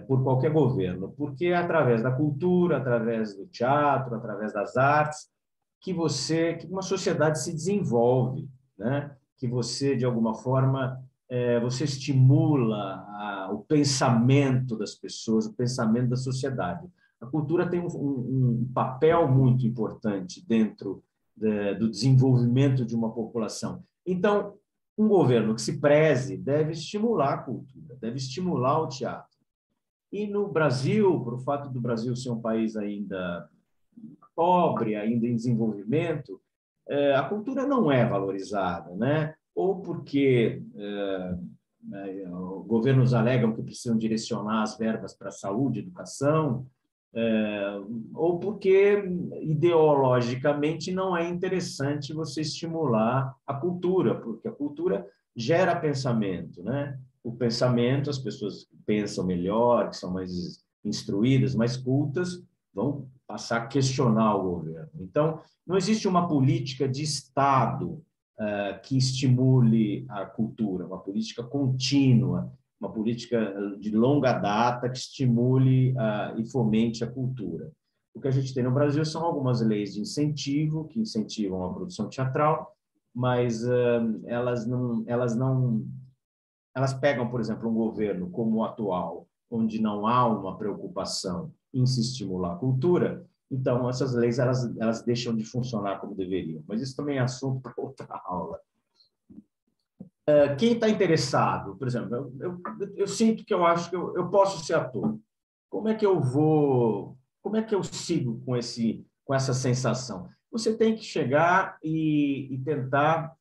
por qualquer governo, porque é através da cultura, através do teatro, através das artes, que uma sociedade se desenvolve, né? Que você, de alguma forma, você estimula o pensamento das pessoas, o pensamento da sociedade. A cultura tem um papel muito importante dentro do desenvolvimento de uma população. Então, um governo que se preze deve estimular a cultura, deve estimular o teatro. E no Brasil, por o fato do Brasil ser um país ainda pobre, ainda em desenvolvimento, a cultura não é valorizada, né? Ou porque governos alegam que precisam direcionar as verbas para saúde, educação, ou porque ideologicamente não é interessante você estimular a cultura, porque a cultura gera pensamento, né? O pensamento, as pessoas que pensam melhor, que são mais instruídas, mais cultas, vão passar a questionar o governo. Então, não existe uma política de Estado que estimule a cultura, uma política contínua, uma política de longa data que estimule e fomente a cultura. O que a gente tem no Brasil são algumas leis de incentivo, que incentivam a produção teatral, mas elas pegam, por exemplo, um governo como o atual, onde não há uma preocupação em se estimular a cultura, então essas leis elas deixam de funcionar como deveriam. Mas isso também é assunto para outra aula. Quem está interessado, por exemplo, eu sinto que eu acho que eu posso ser ator. Como é que eu sigo com essa sensação? Você tem que chegar e tentar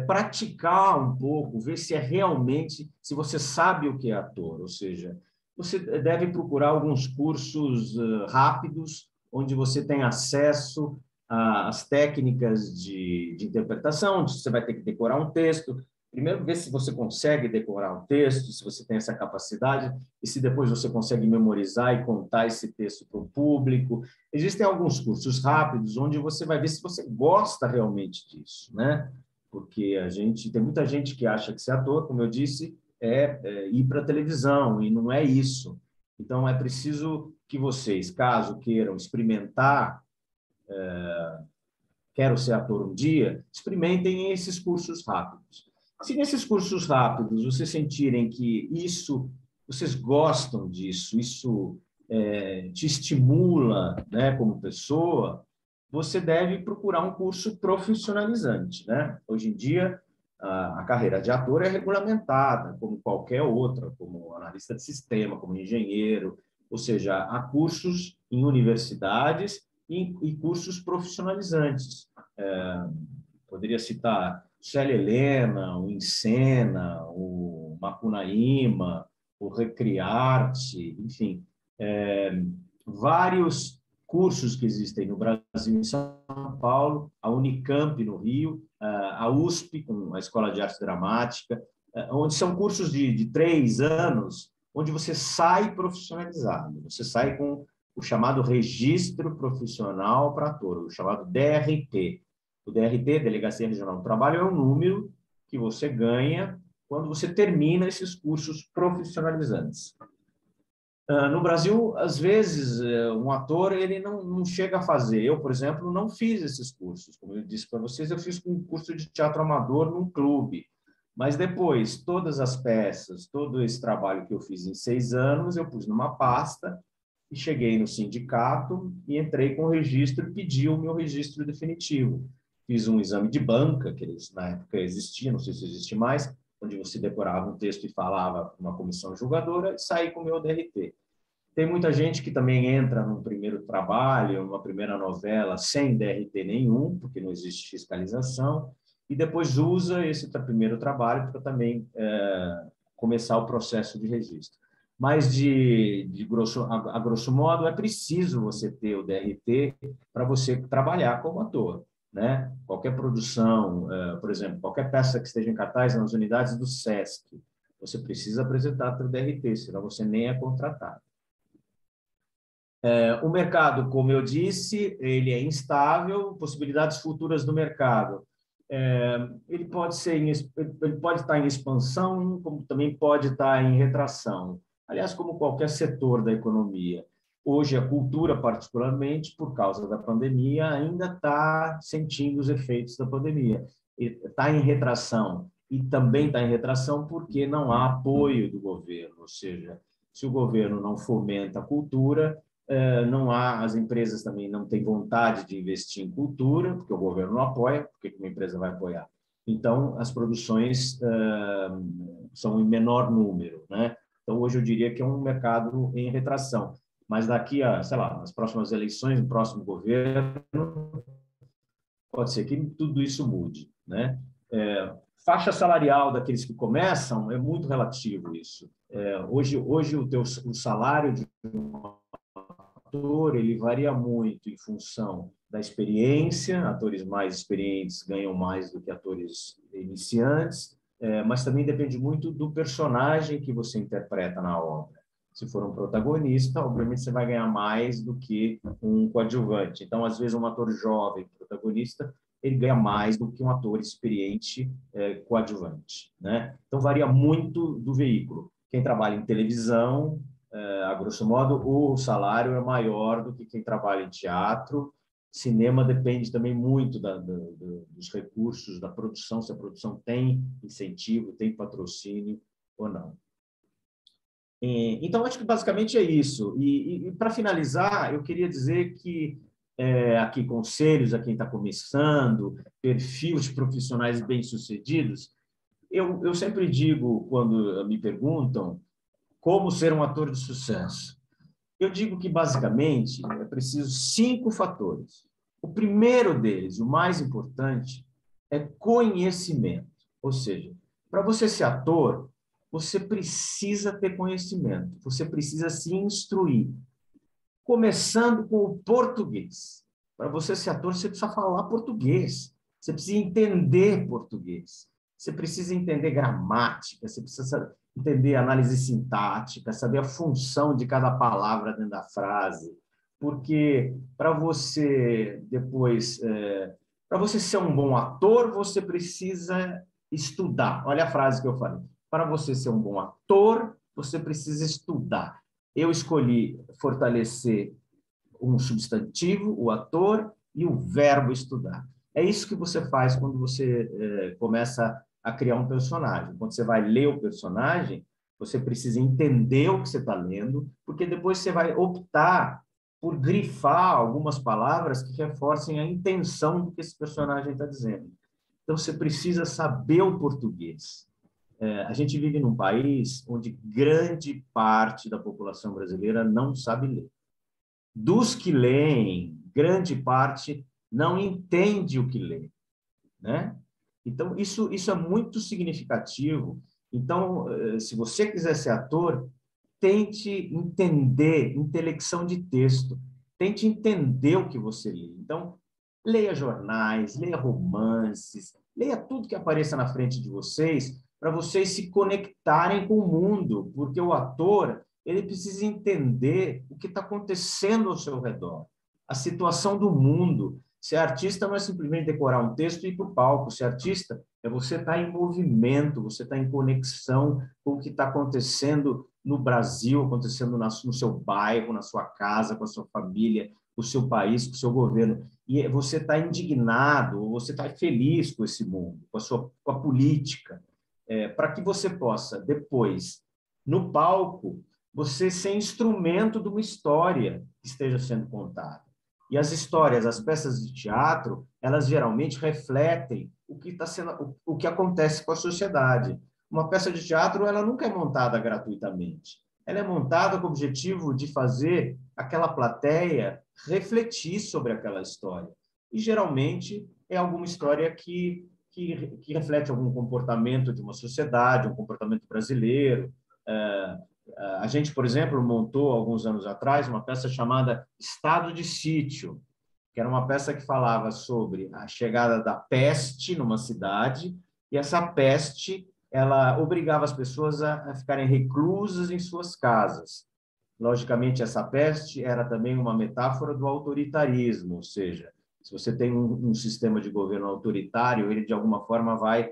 praticar um pouco, ver se realmente, se você sabe o que é ator, ou seja, você deve procurar alguns cursos rápidos, onde você tem acesso às técnicas de interpretação, onde você vai ter que decorar um texto. Primeiro, ver se você consegue decorar um texto, se você tem essa capacidade, e se depois você consegue memorizar e contar esse texto para o público. Existem alguns cursos rápidos, onde você vai ver se você gosta realmente disso, né? Porque tem muita gente que acha que ser ator, como eu disse, é ir para a televisão, e não é isso. Então, é preciso que vocês, caso queiram experimentar, quero ser ator um dia, experimentem esses cursos rápidos. Se nesses cursos rápidos vocês sentirem que vocês gostam disso, isso te estimula, né, como pessoa, você deve procurar um curso profissionalizante, né? Hoje em dia, a carreira de ator é regulamentada, como qualquer outra, como analista de sistema, como engenheiro, ou seja, há cursos em universidades e cursos profissionalizantes. Poderia citar Célia Helena, o Encena, o Macunaíma, o Recriarte, enfim, vários cursos que existem no Brasil e em São Paulo, a Unicamp no Rio, a USP, com a Escola de Arte Dramática, onde são cursos de 3 anos, onde você sai profissionalizado, você sai com o chamado Registro Profissional para Ator, o chamado DRT. O DRT, Delegacia Regional do Trabalho, é um número que você ganha quando você termina esses cursos profissionalizantes. No Brasil, às vezes, um ator ele não chega a fazer. Eu, por exemplo, não fiz esses cursos. Como eu disse para vocês, eu fiz um curso de teatro amador num clube. Mas depois, todas as peças, todo esse trabalho que eu fiz em 6 anos, eu pus numa pasta e cheguei no sindicato e entrei com o registro e pedi o meu registro definitivo. Fiz um exame de banca, que na época existia, não sei se existe mais, onde você decorava um texto e falava para uma comissão julgadora, e saí com o meu DRT. Tem muita gente que também entra num primeiro trabalho, numa primeira novela, sem DRT nenhum, porque não existe fiscalização, e depois usa esse primeiro trabalho para também começar o processo de registro. Mas, a grosso modo, é preciso você ter o DRT para você trabalhar como ator, né? Qualquer produção, por exemplo, qualquer peça que esteja em cartaz nas unidades do SESC, você precisa apresentar o DRT, senão você nem é contratado. O mercado, como eu disse, ele é instável, possibilidades futuras do mercado. Ele pode estar em expansão, como também pode estar em retração. Aliás, como qualquer setor da economia. Hoje, a cultura, particularmente, por causa da pandemia, ainda está sentindo os efeitos da pandemia. Está em retração. E também está em retração porque não há apoio do governo. Ou seja, se o governo não fomenta a cultura, não há, as empresas também não têm vontade de investir em cultura, porque o governo não apoia, porque uma empresa vai apoiar? Então, as produções são em menor número, né? Então, hoje eu diria que é um mercado em retração. Mas daqui a, sei lá, nas próximas eleições, no próximo governo, pode ser que tudo isso mude, né? Faixa salarial daqueles que começam é muito relativo isso. Hoje o salário de um ator ele varia muito em função da experiência. Atores mais experientes ganham mais do que atores iniciantes, mas também depende muito do personagem que você interpreta na obra. Se for um protagonista, obviamente você vai ganhar mais do que um coadjuvante. Então, às vezes, um ator jovem protagonista ele ganha mais do que um ator experiente coadjuvante, né? Então, varia muito do veículo. Quem trabalha em televisão, a grosso modo, o salário é maior do que quem trabalha em teatro. Cinema depende também muito dos recursos da produção, se a produção tem incentivo, tem patrocínio ou não. Então, acho que basicamente é isso. E para finalizar, eu queria dizer que aqui conselhos a quem está começando, perfil de profissionais bem-sucedidos, eu sempre digo, quando me perguntam como ser um ator de sucesso, eu digo que, basicamente, é preciso 5 fatores. O primeiro deles, o mais importante, é conhecimento. Ou seja, para você ser ator, você precisa ter conhecimento, você precisa se instruir. Começando com o português. Para você ser ator, você precisa falar português, você precisa entender português, você precisa entender gramática, você precisa entender análise sintática, saber a função de cada palavra dentro da frase, porque para você depois, para você ser um bom ator, você precisa estudar. Olha a frase que eu falei. Para você ser um bom ator, você precisa estudar. Eu escolhi fortalecer um substantivo, o ator, e o verbo estudar. É isso que você faz quando você começa a criar um personagem. Quando você vai ler o personagem, você precisa entender o que você está lendo, porque depois você vai optar por grifar algumas palavras que reforcem a intenção do que esse personagem está dizendo. Então, você precisa saber o português. A gente vive num país onde grande parte da população brasileira não sabe ler. Dos que leem, grande parte não entende o que lê, né? Então, isso é muito significativo. Então, se você quiser ser ator, tente entender intelecção de texto, tente entender o que você lê. Então, leia jornais, leia romances, leia tudo que apareça na frente de vocês, para vocês se conectarem com o mundo, porque o ator ele precisa entender o que está acontecendo ao seu redor, a situação do mundo. Ser artista não é simplesmente decorar um texto e ir para o palco. Ser artista é você estar em movimento, você estar em conexão com o que está acontecendo no Brasil, acontecendo no seu bairro, na sua casa, com a sua família, com o seu país, com o seu governo. E você está indignado, você está feliz com esse mundo, com a política, para que você possa, depois, no palco, você ser instrumento de uma história que esteja sendo contada. E as histórias, as peças de teatro, elas geralmente refletem o que acontece com a sociedade. Uma peça de teatro, ela nunca é montada gratuitamente. Ela é montada com o objetivo de fazer aquela plateia refletir sobre aquela história. E geralmente é alguma história que reflete algum comportamento de uma sociedade, um comportamento brasileiro. A gente, por exemplo, montou, alguns anos atrás, uma peça chamada Estado de Sítio, que era uma peça que falava sobre a chegada da peste numa cidade, e essa peste ela obrigava as pessoas a ficarem reclusas em suas casas. Logicamente, essa peste era também uma metáfora do autoritarismo, ou seja, se você tem um sistema de governo autoritário, ele, de alguma forma, vai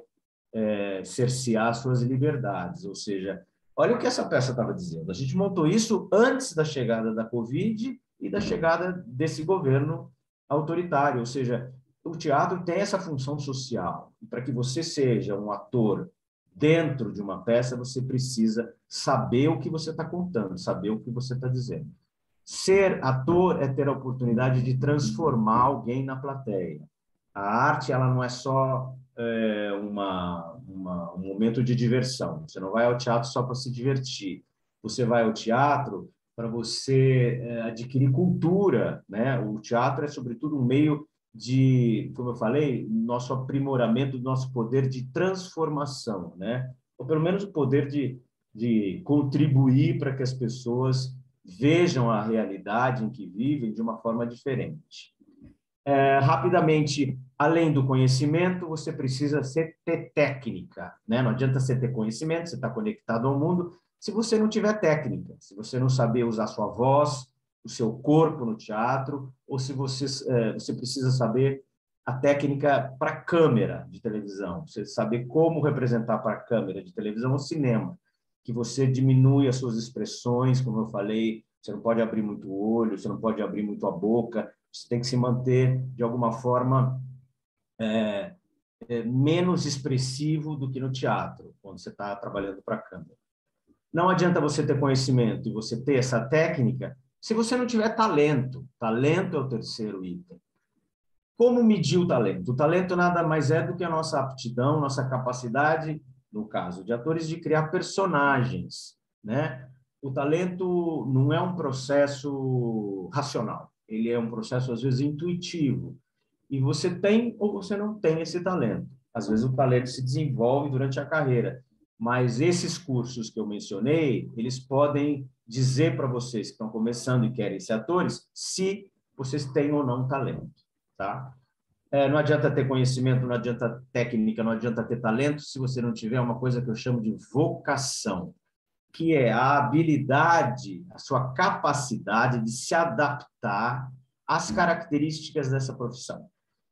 cercear suas liberdades, ou seja, olha o que essa peça estava dizendo. A gente montou isso antes da chegada da Covid e da chegada desse governo autoritário. Ou seja, o teatro tem essa função social. E para que você seja um ator dentro de uma peça, você precisa saber o que você está contando, saber o que você está dizendo. Ser ator é ter a oportunidade de transformar alguém na plateia. A arte, ela não é só um momento de diversão. Você não vai ao teatro só para se divertir. Você vai ao teatro para você adquirir cultura, né? O teatro é, sobretudo, um meio de, como eu falei, nosso aprimoramento do nosso poder de transformação, né? Ou pelo menos o poder de contribuir para que as pessoas vejam a realidade em que vivem de uma forma diferente. Rapidamente, além do conhecimento, você precisa ter técnica, né? Não adianta você ter conhecimento, você está conectado ao mundo, se você não tiver técnica, se você não saber usar sua voz, o seu corpo no teatro, ou se você precisa saber a técnica para câmera de televisão, você saber como representar para a câmera de televisão ou cinema, que você diminui as suas expressões, como eu falei, você não pode abrir muito o olho, você não pode abrir muito a boca, você tem que se manter, de alguma forma, menos expressivo do que no teatro, quando você está trabalhando para a câmera. Não adianta você ter conhecimento e você ter essa técnica se você não tiver talento. Talento é o terceiro item. Como medir o talento? O talento nada mais é do que a nossa aptidão, nossa capacidade, no caso de atores, de criar personagens, né? O talento não é um processo racional. Ele é um processo, às vezes, intuitivo. E você tem ou você não tem esse talento. Às vezes, o talento se desenvolve durante a carreira. Mas esses cursos que eu mencionei, eles podem dizer para vocês que estão começando e querem ser atores, se vocês têm ou não talento, tá? Não adianta ter conhecimento, não adianta técnica, não adianta ter talento, se você não tiver uma coisa que eu chamo de vocação, que é a habilidade, a sua capacidade de se adaptar às características dessa profissão.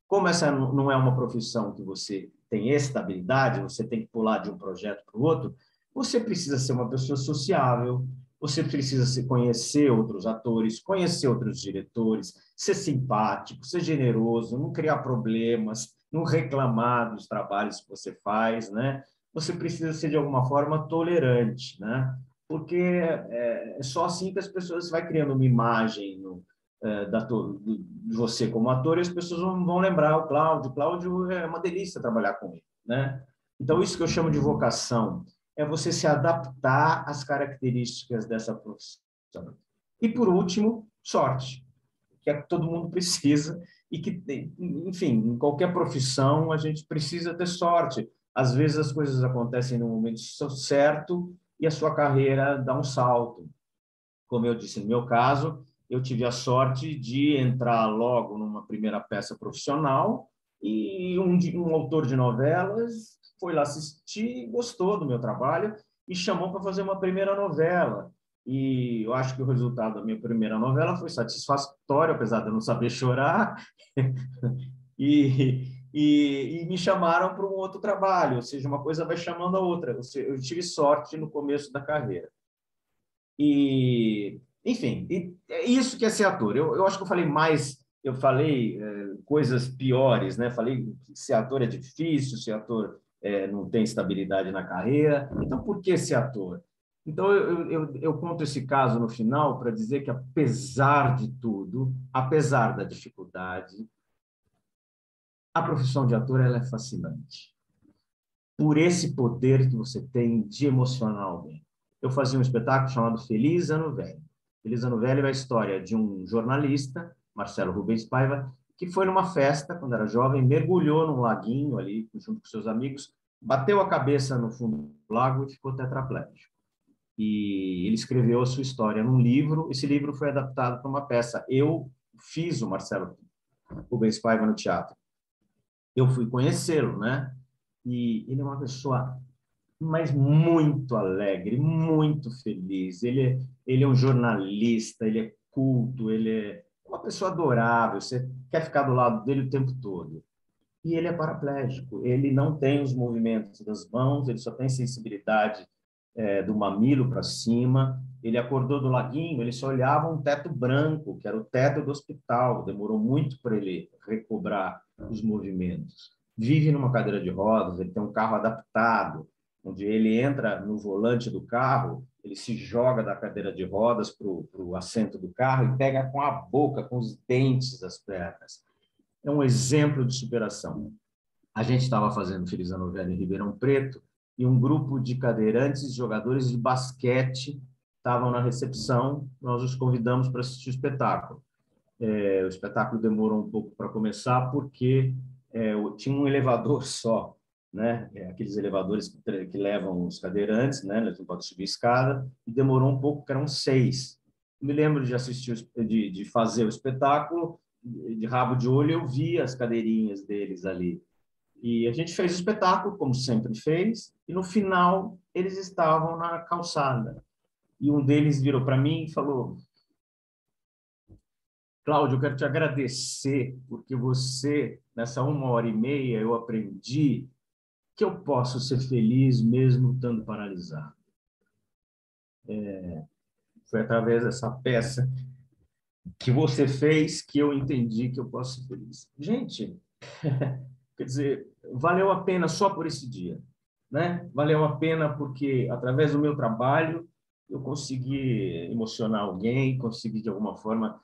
Como essa não é uma profissão que você tem estabilidade, você tem que pular de um projeto para o outro, você precisa ser uma pessoa sociável, você precisa conhecer outros atores, conhecer outros diretores, ser simpático, ser generoso, não criar problemas, não reclamar dos trabalhos que você faz, né? Você precisa ser, de alguma forma, tolerante, né? Porque é só assim que as pessoas vai criando uma imagem de você como ator e as pessoas vão lembrar o Cláudio. Cláudio é uma delícia trabalhar com ele, né? Então, isso que eu chamo de vocação é você se adaptar às características dessa profissão. E, por último, sorte, que é que todo mundo precisa e que, enfim, em qualquer profissão a gente precisa ter sorte. Às vezes as coisas acontecem no momento certo e a sua carreira dá um salto. Como eu disse, no meu caso, eu tive a sorte de entrar logo numa primeira peça profissional e um autor de novelas foi lá assistir, gostou do meu trabalho e chamou para fazer uma primeira novela. e eu acho que o resultado da minha primeira novela foi satisfatório, apesar de eu não saber chorar, e me chamaram para um outro trabalho, ou seja, uma coisa vai chamando a outra. Eu tive sorte no começo da carreira. E, enfim, é isso que é ser ator. Eu acho que eu falei coisas piores, né? Falei que ser ator é difícil, ser ator não tem estabilidade na carreira. Então, por que ser ator? Então, eu conto esse caso no final para dizer que, apesar de tudo, apesar da dificuldade, a profissão de ator ela é fascinante. Por esse poder que você tem de emocionar alguém. Eu fazia um espetáculo chamado Feliz Ano Velho. Feliz Ano Velho é a história de um jornalista, Marcelo Rubens Paiva, que foi numa festa, quando era jovem, mergulhou num laguinho ali, junto com seus amigos, bateu a cabeça no fundo do lago e ficou tetraplégico. E ele escreveu a sua história num livro. Esse livro foi adaptado para uma peça. Eu fiz o Marcelo Rubens Paiva no teatro. Eu fui conhecê-lo, né? E ele é uma pessoa mas muito alegre, muito feliz. Ele é um jornalista, ele é culto, ele é uma pessoa adorável. Você quer ficar do lado dele o tempo todo. E ele é paraplégico. Ele não tem os movimentos das mãos, ele só tem sensibilidade do mamilo para cima. Ele acordou do laguinho, ele só olhava um teto branco, que era o teto do hospital. Demorou muito para ele recobrar os movimentos. Vive numa cadeira de rodas, ele tem um carro adaptado, onde ele entra no volante do carro, ele se joga da cadeira de rodas para o assento do carro e pega com a boca, com os dentes, as pernas. É um exemplo de superação. A gente estava fazendo Feliz Ano Velho em Ribeirão Preto e um grupo de cadeirantes e jogadores de basquete estavam na recepção. Nós os convidamos para assistir o espetáculo. O espetáculo demorou um pouco para começar porque tinha um elevador só, né? Aqueles elevadores que levam os cadeirantes, né? Eles não podem subir escada, e demorou um pouco, que eram 6. Me lembro de assistir, de fazer o espetáculo, de rabo de olho, eu vi as cadeirinhas deles ali. E a gente fez o espetáculo, como sempre fez, e no final eles estavam na calçada. E um deles virou para mim e falou: Cláudio, eu quero te agradecer, porque você, nessa 1h30, eu aprendi que eu posso ser feliz mesmo estando paralisado. Foi através dessa peça que você fez que eu entendi que eu posso ser feliz. Gente, quer dizer, valeu a pena só por esse dia, né? Valeu a pena porque, através do meu trabalho, eu consegui emocionar alguém, consegui, de alguma forma,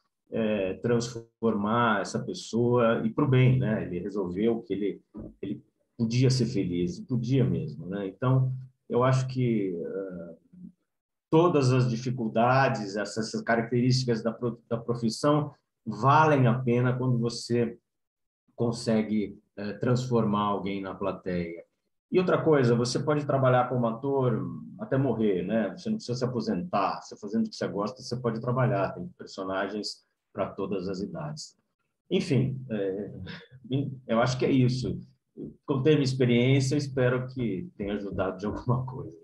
transformar essa pessoa e para o bem, né? Ele resolveu que ele podia ser feliz, podia mesmo, né? Então, eu acho que todas as dificuldades, essas características da profissão valem a pena quando você consegue transformar alguém na plateia. E outra coisa, você pode trabalhar como ator até morrer, né? Você não precisa se aposentar. Você fazendo o que você gosta, você pode trabalhar. Tem personagens para todas as idades. Enfim, eu acho que é isso. Contei minha experiência, espero que tenha ajudado de alguma coisa.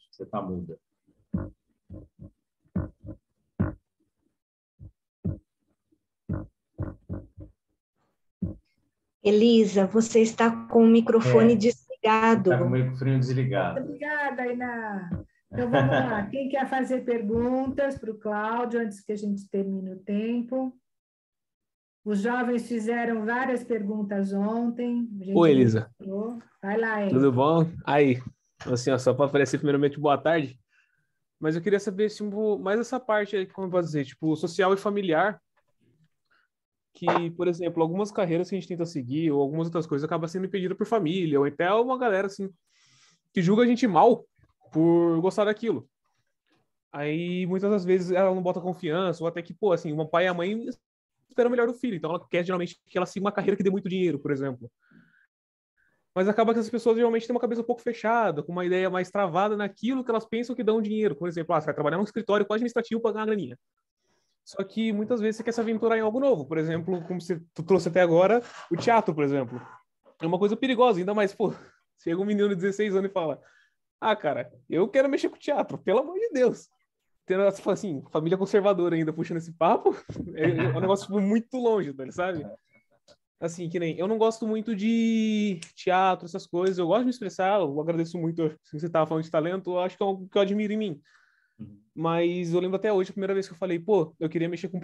Você está muda. Elisa, você está com o microfone desligado. Está com o microfone desligado. Obrigada, Iná. Então, vamos lá. Quem quer fazer perguntas para o Cláudio, antes que a gente termine o tempo? Os jovens fizeram várias perguntas ontem. Oi, Elisa. Vai lá, Eli. Tudo bom? Aí, assim, ó, só para aparecer, primeiramente, boa tarde. Mas eu queria saber tipo, mais essa parte aí, como eu posso dizer, tipo, social e familiar, que, por exemplo, algumas carreiras que a gente tenta seguir, ou algumas outras coisas, acaba sendo impedida por família, ou até uma galera, assim, que julga a gente mal por gostar daquilo. Aí, muitas das vezes, ela não bota confiança, ou até que, pô, assim, uma pai e a mãe esperam o melhor do filho, então ela quer, geralmente, que ela siga uma carreira que dê muito dinheiro, por exemplo. Mas acaba que as pessoas geralmente têm uma cabeça um pouco fechada, com uma ideia mais travada naquilo que elas pensam que dão dinheiro. Por exemplo, você vai trabalhar num escritório com administrativo para ganhar uma graninha. Só que muitas vezes você quer se aventurar em algo novo. Por exemplo, como tu trouxe até agora, o teatro, por exemplo. É uma coisa perigosa, ainda mais, pô, chega um menino de 16 anos e fala: ah, cara, eu quero mexer com teatro, pelo amor de Deus. Tendo, assim, família conservadora ainda puxando esse papo, é um negócio tipo, muito longe, sabe? Assim, que nem, eu não gosto muito de teatro, essas coisas, eu gosto de me expressar, eu agradeço muito, se você estava falando de talento, eu acho que é algo que eu admiro em mim. Mas eu lembro até hoje, a primeira vez que eu falei, pô, eu queria mexer com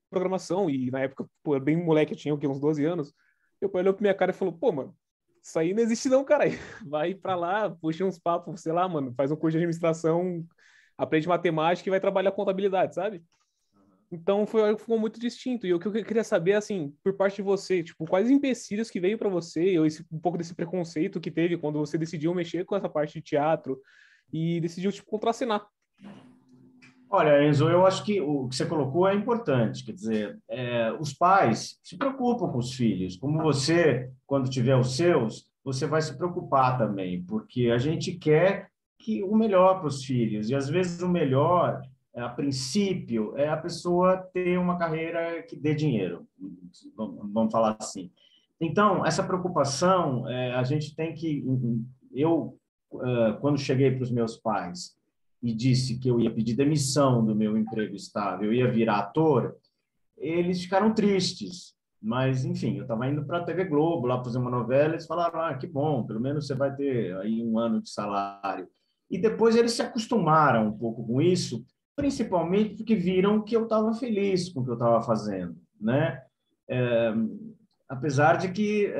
programação, e na época, pô, bem moleque, eu tinha o quê, uns 12 anos, meu pai olhou pra minha cara e falou, pô, mano, isso aí não existe não, cara. Vai pra lá, puxa uns papos, sei lá, mano, faz um curso de administração, aprende matemática e vai trabalhar contabilidade, sabe? Então foi algo que ficou muito distinto. E o que eu queria saber, assim, por parte de você, tipo, quais empecilhos que veio para você, ou um pouco desse preconceito que teve quando você decidiu mexer com essa parte de teatro e decidiu, tipo, contracenar. Olha, Enzo, eu acho que o que você colocou é importante. Quer dizer, os pais se preocupam com os filhos. Como você, quando tiver os seus, você vai se preocupar também, porque a gente quer que o melhor para os filhos. E às vezes o melhor, a princípio, é a pessoa ter uma carreira que dê dinheiro. Vamos falar assim. Então, essa preocupação, a gente tem que. Eu, quando cheguei para os meus pais e disse que eu ia pedir demissão do meu emprego estável, eu ia virar ator, eles ficaram tristes. Mas, enfim, eu estava indo para a TV Globo, lá fazer uma novela, eles falaram, ah, que bom, pelo menos você vai ter aí um ano de salário. E depois eles se acostumaram um pouco com isso, principalmente porque viram que eu estava feliz com o que eu estava fazendo, né? Apesar de que,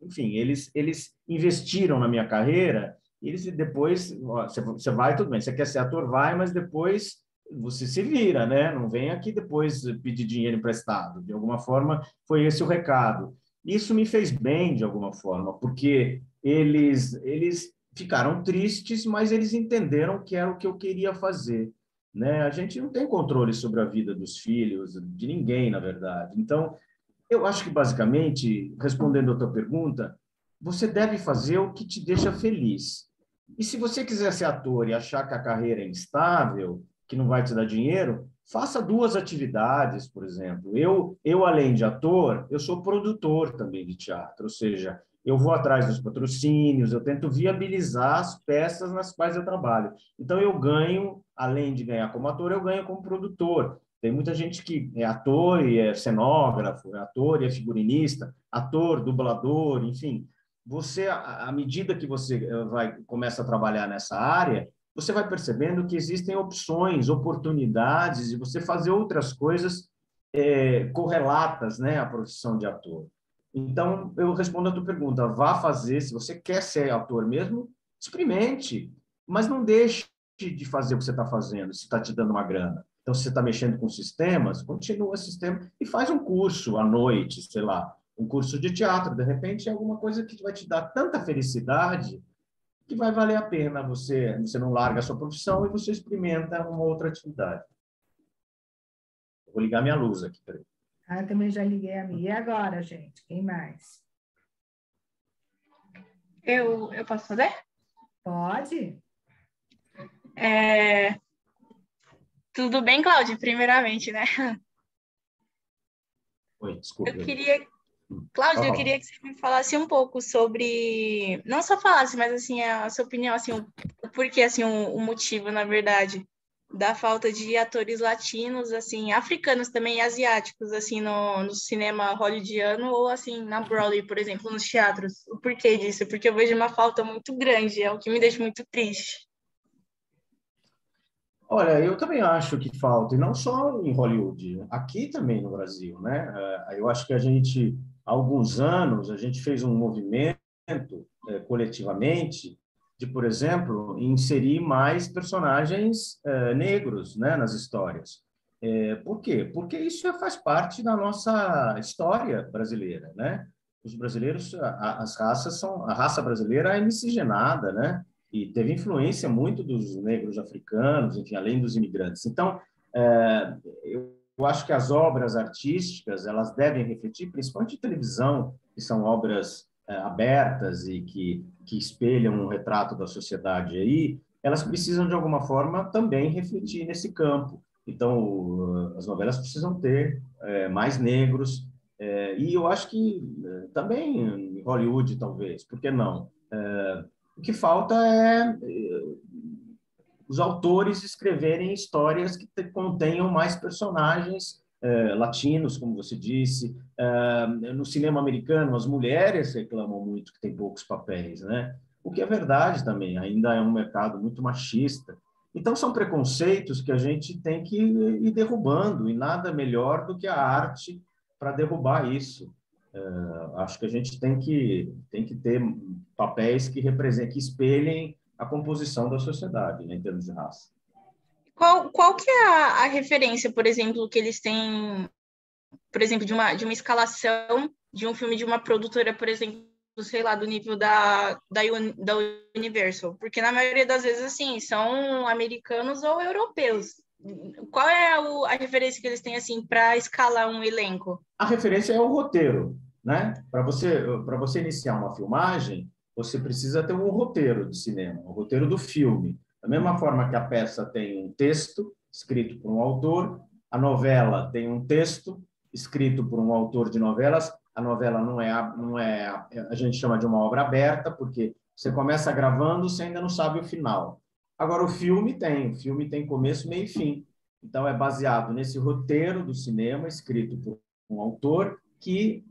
enfim, eles investiram na minha carreira. Eles depois, ó, você vai, tudo bem, você quer ser ator, vai, mas depois você se vira, né? Não vem aqui depois pedir dinheiro emprestado. De alguma forma, foi esse o recado. Isso me fez bem, de alguma forma, porque eles ficaram tristes, mas eles entenderam que era o que eu queria fazer, né? A gente não tem controle sobre a vida dos filhos, de ninguém, na verdade. Então, eu acho que, basicamente, respondendo a tua pergunta, você deve fazer o que te deixa feliz. E se você quiser ser ator e achar que a carreira é instável, que não vai te dar dinheiro, faça duas atividades, por exemplo. Além de ator, eu sou produtor também de teatro, ou seja, eu vou atrás dos patrocínios, eu tento viabilizar as peças nas quais eu trabalho. Então, eu ganho, além de ganhar como ator, eu ganho como produtor. Tem muita gente que é ator e é cenógrafo, é ator e é figurinista, ator, dublador, enfim. Você, à medida que você começa a trabalhar nessa área, você vai percebendo que existem opções, oportunidades de você fazer outras coisas correlatas, né, à profissão de ator. Então, eu respondo a tua pergunta, vá fazer, se você quer ser ator mesmo, experimente, mas não deixe de fazer o que você está fazendo, se está te dando uma grana. Então, se você está mexendo com sistemas, continua o sistema e faz um curso à noite, sei lá, um curso de teatro. De repente, é alguma coisa que vai te dar tanta felicidade que vai valer a pena. Você não larga a sua profissão e você experimenta uma outra atividade. Vou ligar minha luz aqui. Peraí. Ah, eu também já liguei a minha. E agora, gente? Quem mais? Eu posso fazer? Pode? Tudo bem, Cláudia, primeiramente, né? Oi, desculpa. Cláudia, eu queria que você me falasse um pouco sobre, não só falasse, mas assim, a sua opinião, assim, o porquê, assim, o motivo, na verdade, da falta de atores latinos, assim, africanos também, e asiáticos, assim, no cinema hollywoodiano ou, assim, na Broadway, por exemplo, nos teatros. O porquê disso? Porque eu vejo uma falta muito grande, é o que me deixa muito triste. Olha, eu também acho que falta, e não só em Hollywood, aqui também no Brasil, né? Eu acho que há alguns anos, a gente fez um movimento coletivamente de, por exemplo, inserir mais personagens negros, né, nas histórias. Por quê? Porque isso faz parte da nossa história brasileira, né? Os brasileiros, a raça brasileira é miscigenada, né? E teve influência muito dos negros africanos, enfim, além dos imigrantes. Então, eu acho que as obras artísticas elas devem refletir, principalmente em televisão, que são obras abertas e que espelham um retrato da sociedade aí, elas precisam, de alguma forma, também refletir nesse campo. Então, as novelas precisam ter mais negros, e eu acho que também em Hollywood, talvez, por que não? O que falta é os autores escreverem histórias que contenham mais personagens latinos, como você disse. No cinema americano, as mulheres reclamam muito que tem poucos papéis, né? O que é verdade também, ainda é um mercado muito machista. Então, são preconceitos que a gente tem que ir derrubando, e nada melhor do que a arte para derrubar isso. Acho que a gente tem que ter papéis que representem, que espelhem a composição da sociedade, né, em termos de raça. Qual que é a referência, por exemplo, que eles têm, por exemplo, de uma escalação de um filme de uma produtora, por exemplo, sei lá, do nível da Universal? Porque na maioria das vezes, assim, são americanos ou europeus. Qual é a referência que eles têm, assim, para escalar um elenco? A referência é o roteiro, né? Para você iniciar uma filmagem, você precisa ter um roteiro de cinema, um roteiro do filme. Da mesma forma que a peça tem um texto escrito por um autor, a novela tem um texto escrito por um autor de novelas. A novela não é a gente chama de uma obra aberta, porque você começa gravando, você ainda não sabe o final. Agora, o filme tem começo, meio e fim. Então, é baseado nesse roteiro do cinema, escrito por um autor, que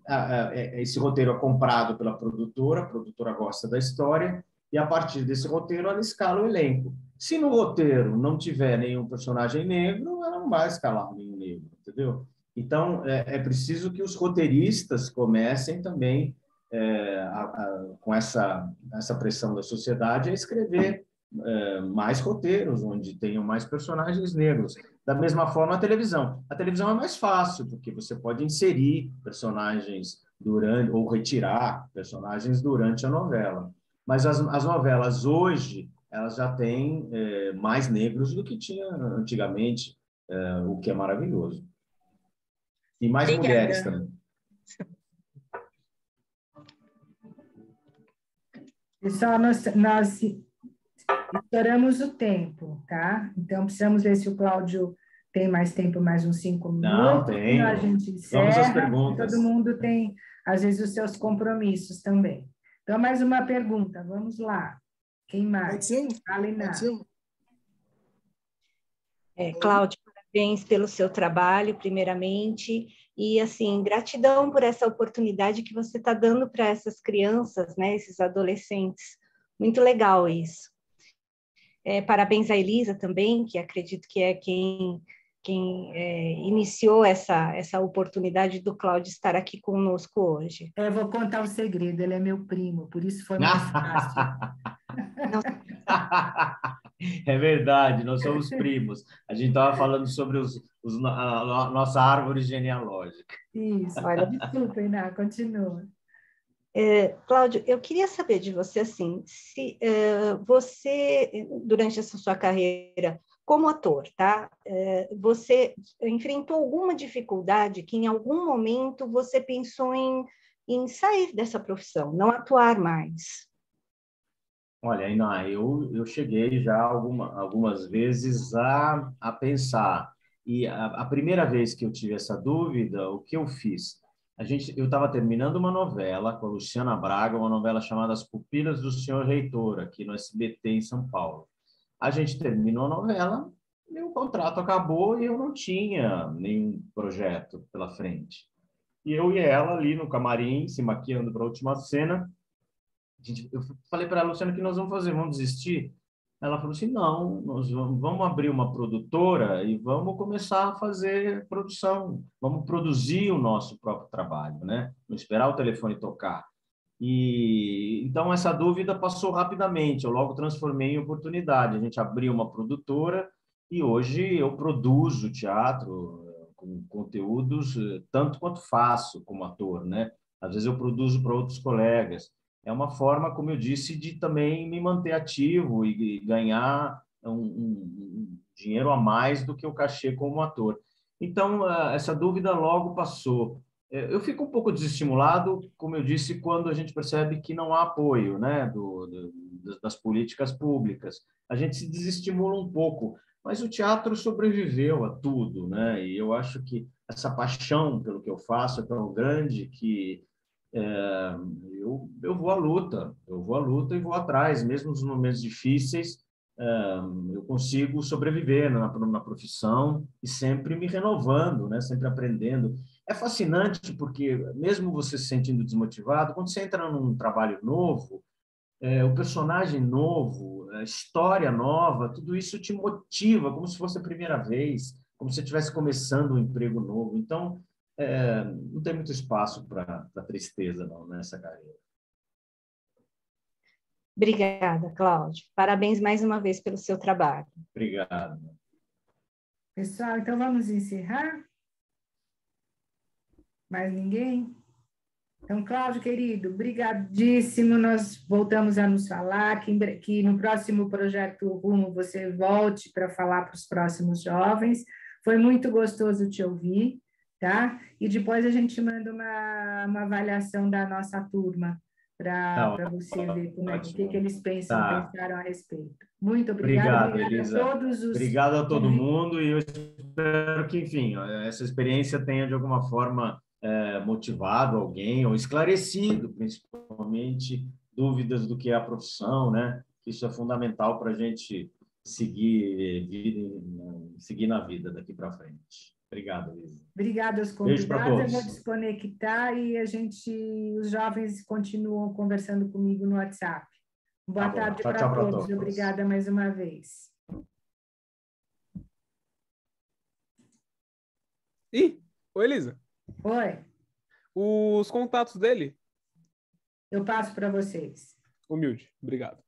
esse roteiro é comprado pela produtora, a produtora gosta da história, e a partir desse roteiro ela escala o elenco. Se no roteiro não tiver nenhum personagem negro, ela não vai escalar nenhum negro, entendeu? Então, é preciso que os roteiristas comecem também, com essa pressão da sociedade, a escrever mais roteiros, onde tenham mais personagens negros. Da mesma forma, a televisão. A televisão é mais fácil, porque você pode inserir personagens durante, ou retirar personagens durante a novela. Mas as novelas hoje, elas já têm mais negros do que tinha antigamente, o que é maravilhoso. E mais Obrigada. mulheres também. Pessoal, nós estouramos o tempo, tá? Então, precisamos ver se o Cláudio tem mais tempo, mais uns 5 minutos. Não, tem. A gente encerra. Vamos às perguntas. Todo mundo tem, às vezes, os seus compromissos também. Então, mais uma pergunta. Vamos lá. Quem mais? Pode ser? Alina. Pode ser? Cláudio, parabéns pelo seu trabalho, primeiramente, e, assim, gratidão por essa oportunidade que você está dando para essas crianças, né, esses adolescentes. Muito legal isso. Parabéns à Elisa também, que acredito que é quem iniciou essa oportunidade do Cláudio estar aqui conosco hoje. Eu vou contar um segredo, ele é meu primo, por isso foi mais fácil. É verdade, nós somos primos. A gente estava falando sobre a nossa árvore genealógica. Isso, olha, desculpa, Iná, continua. Cláudio, eu queria saber de você, assim, se você, durante essa sua carreira como ator, tá? Você enfrentou alguma dificuldade que em algum momento você pensou em sair dessa profissão, não atuar mais? Olha, Iná, eu cheguei já algumas vezes a pensar. E a primeira vez que eu tive essa dúvida, o que eu fiz? Eu estava terminando uma novela com a Luciana Braga, uma novela chamada As Pupilas do Senhor Reitor, aqui no SBT em São Paulo. A gente terminou a novela, meu contrato acabou e eu não tinha nenhum projeto pela frente. E eu e ela ali no camarim, se maquiando para a última cena, eu falei para a Luciana que nós vamos fazer, vamos desistir? Ela falou assim, não, nós vamos abrir uma produtora e vamos começar a fazer produção, vamos produzir o nosso próprio trabalho, né? Não esperar o telefone tocar. E então essa dúvida passou rapidamente, eu logo transformei em oportunidade. A gente abriu uma produtora e hoje eu produzo teatro com conteúdos tanto quanto faço como ator, né? Às vezes eu produzo para outros colegas. É uma forma, como eu disse, de também me manter ativo e ganhar um dinheiro a mais do que o cachê como ator. Então, essa dúvida logo passou. Eu fico um pouco desestimulado, como eu disse, quando a gente percebe que não há apoio, né, das políticas públicas. A gente se desestimula um pouco, mas o teatro sobreviveu a tudo, né? E eu acho que essa paixão pelo que eu faço é tão grande que eu vou à luta, e vou atrás, mesmo nos momentos difíceis, eu consigo sobreviver na profissão e sempre me renovando, né? Sempre aprendendo. É fascinante porque, mesmo você se sentindo desmotivado, quando você entra num trabalho novo, o personagem novo, a história nova, tudo isso te motiva, como se fosse a primeira vez, como se você estivesse começando um emprego novo. Então, não tem muito espaço para tristeza, não, nessa carreira. Obrigada, Cláudio. Parabéns mais uma vez pelo seu trabalho. Obrigado. Pessoal, então vamos encerrar? Mais ninguém? Então, Cláudio, querido, brigadíssimo. Nós voltamos a nos falar, que no próximo Projeto Rumo você volte para falar para os próximos jovens. Foi muito gostoso te ouvir, tá? E depois a gente manda uma avaliação da nossa turma para você ver o que eles pensaram a respeito. Muito obrigada. Obrigado, Elisa. Obrigado a todo mundo e eu espero que, enfim, essa experiência tenha de alguma forma motivado alguém ou esclarecido, principalmente, dúvidas do que é a profissão, né? Isso é fundamental para a gente seguir na vida daqui para frente. Obrigado, Elisa. Obrigada aos convidados. Eu vou desconectar e os jovens continuam conversando comigo no WhatsApp. Boa tarde para todos. Obrigada mais uma vez. Oi, Elisa. Oi. Os contatos dele? Eu passo para vocês. Humilde. Obrigado.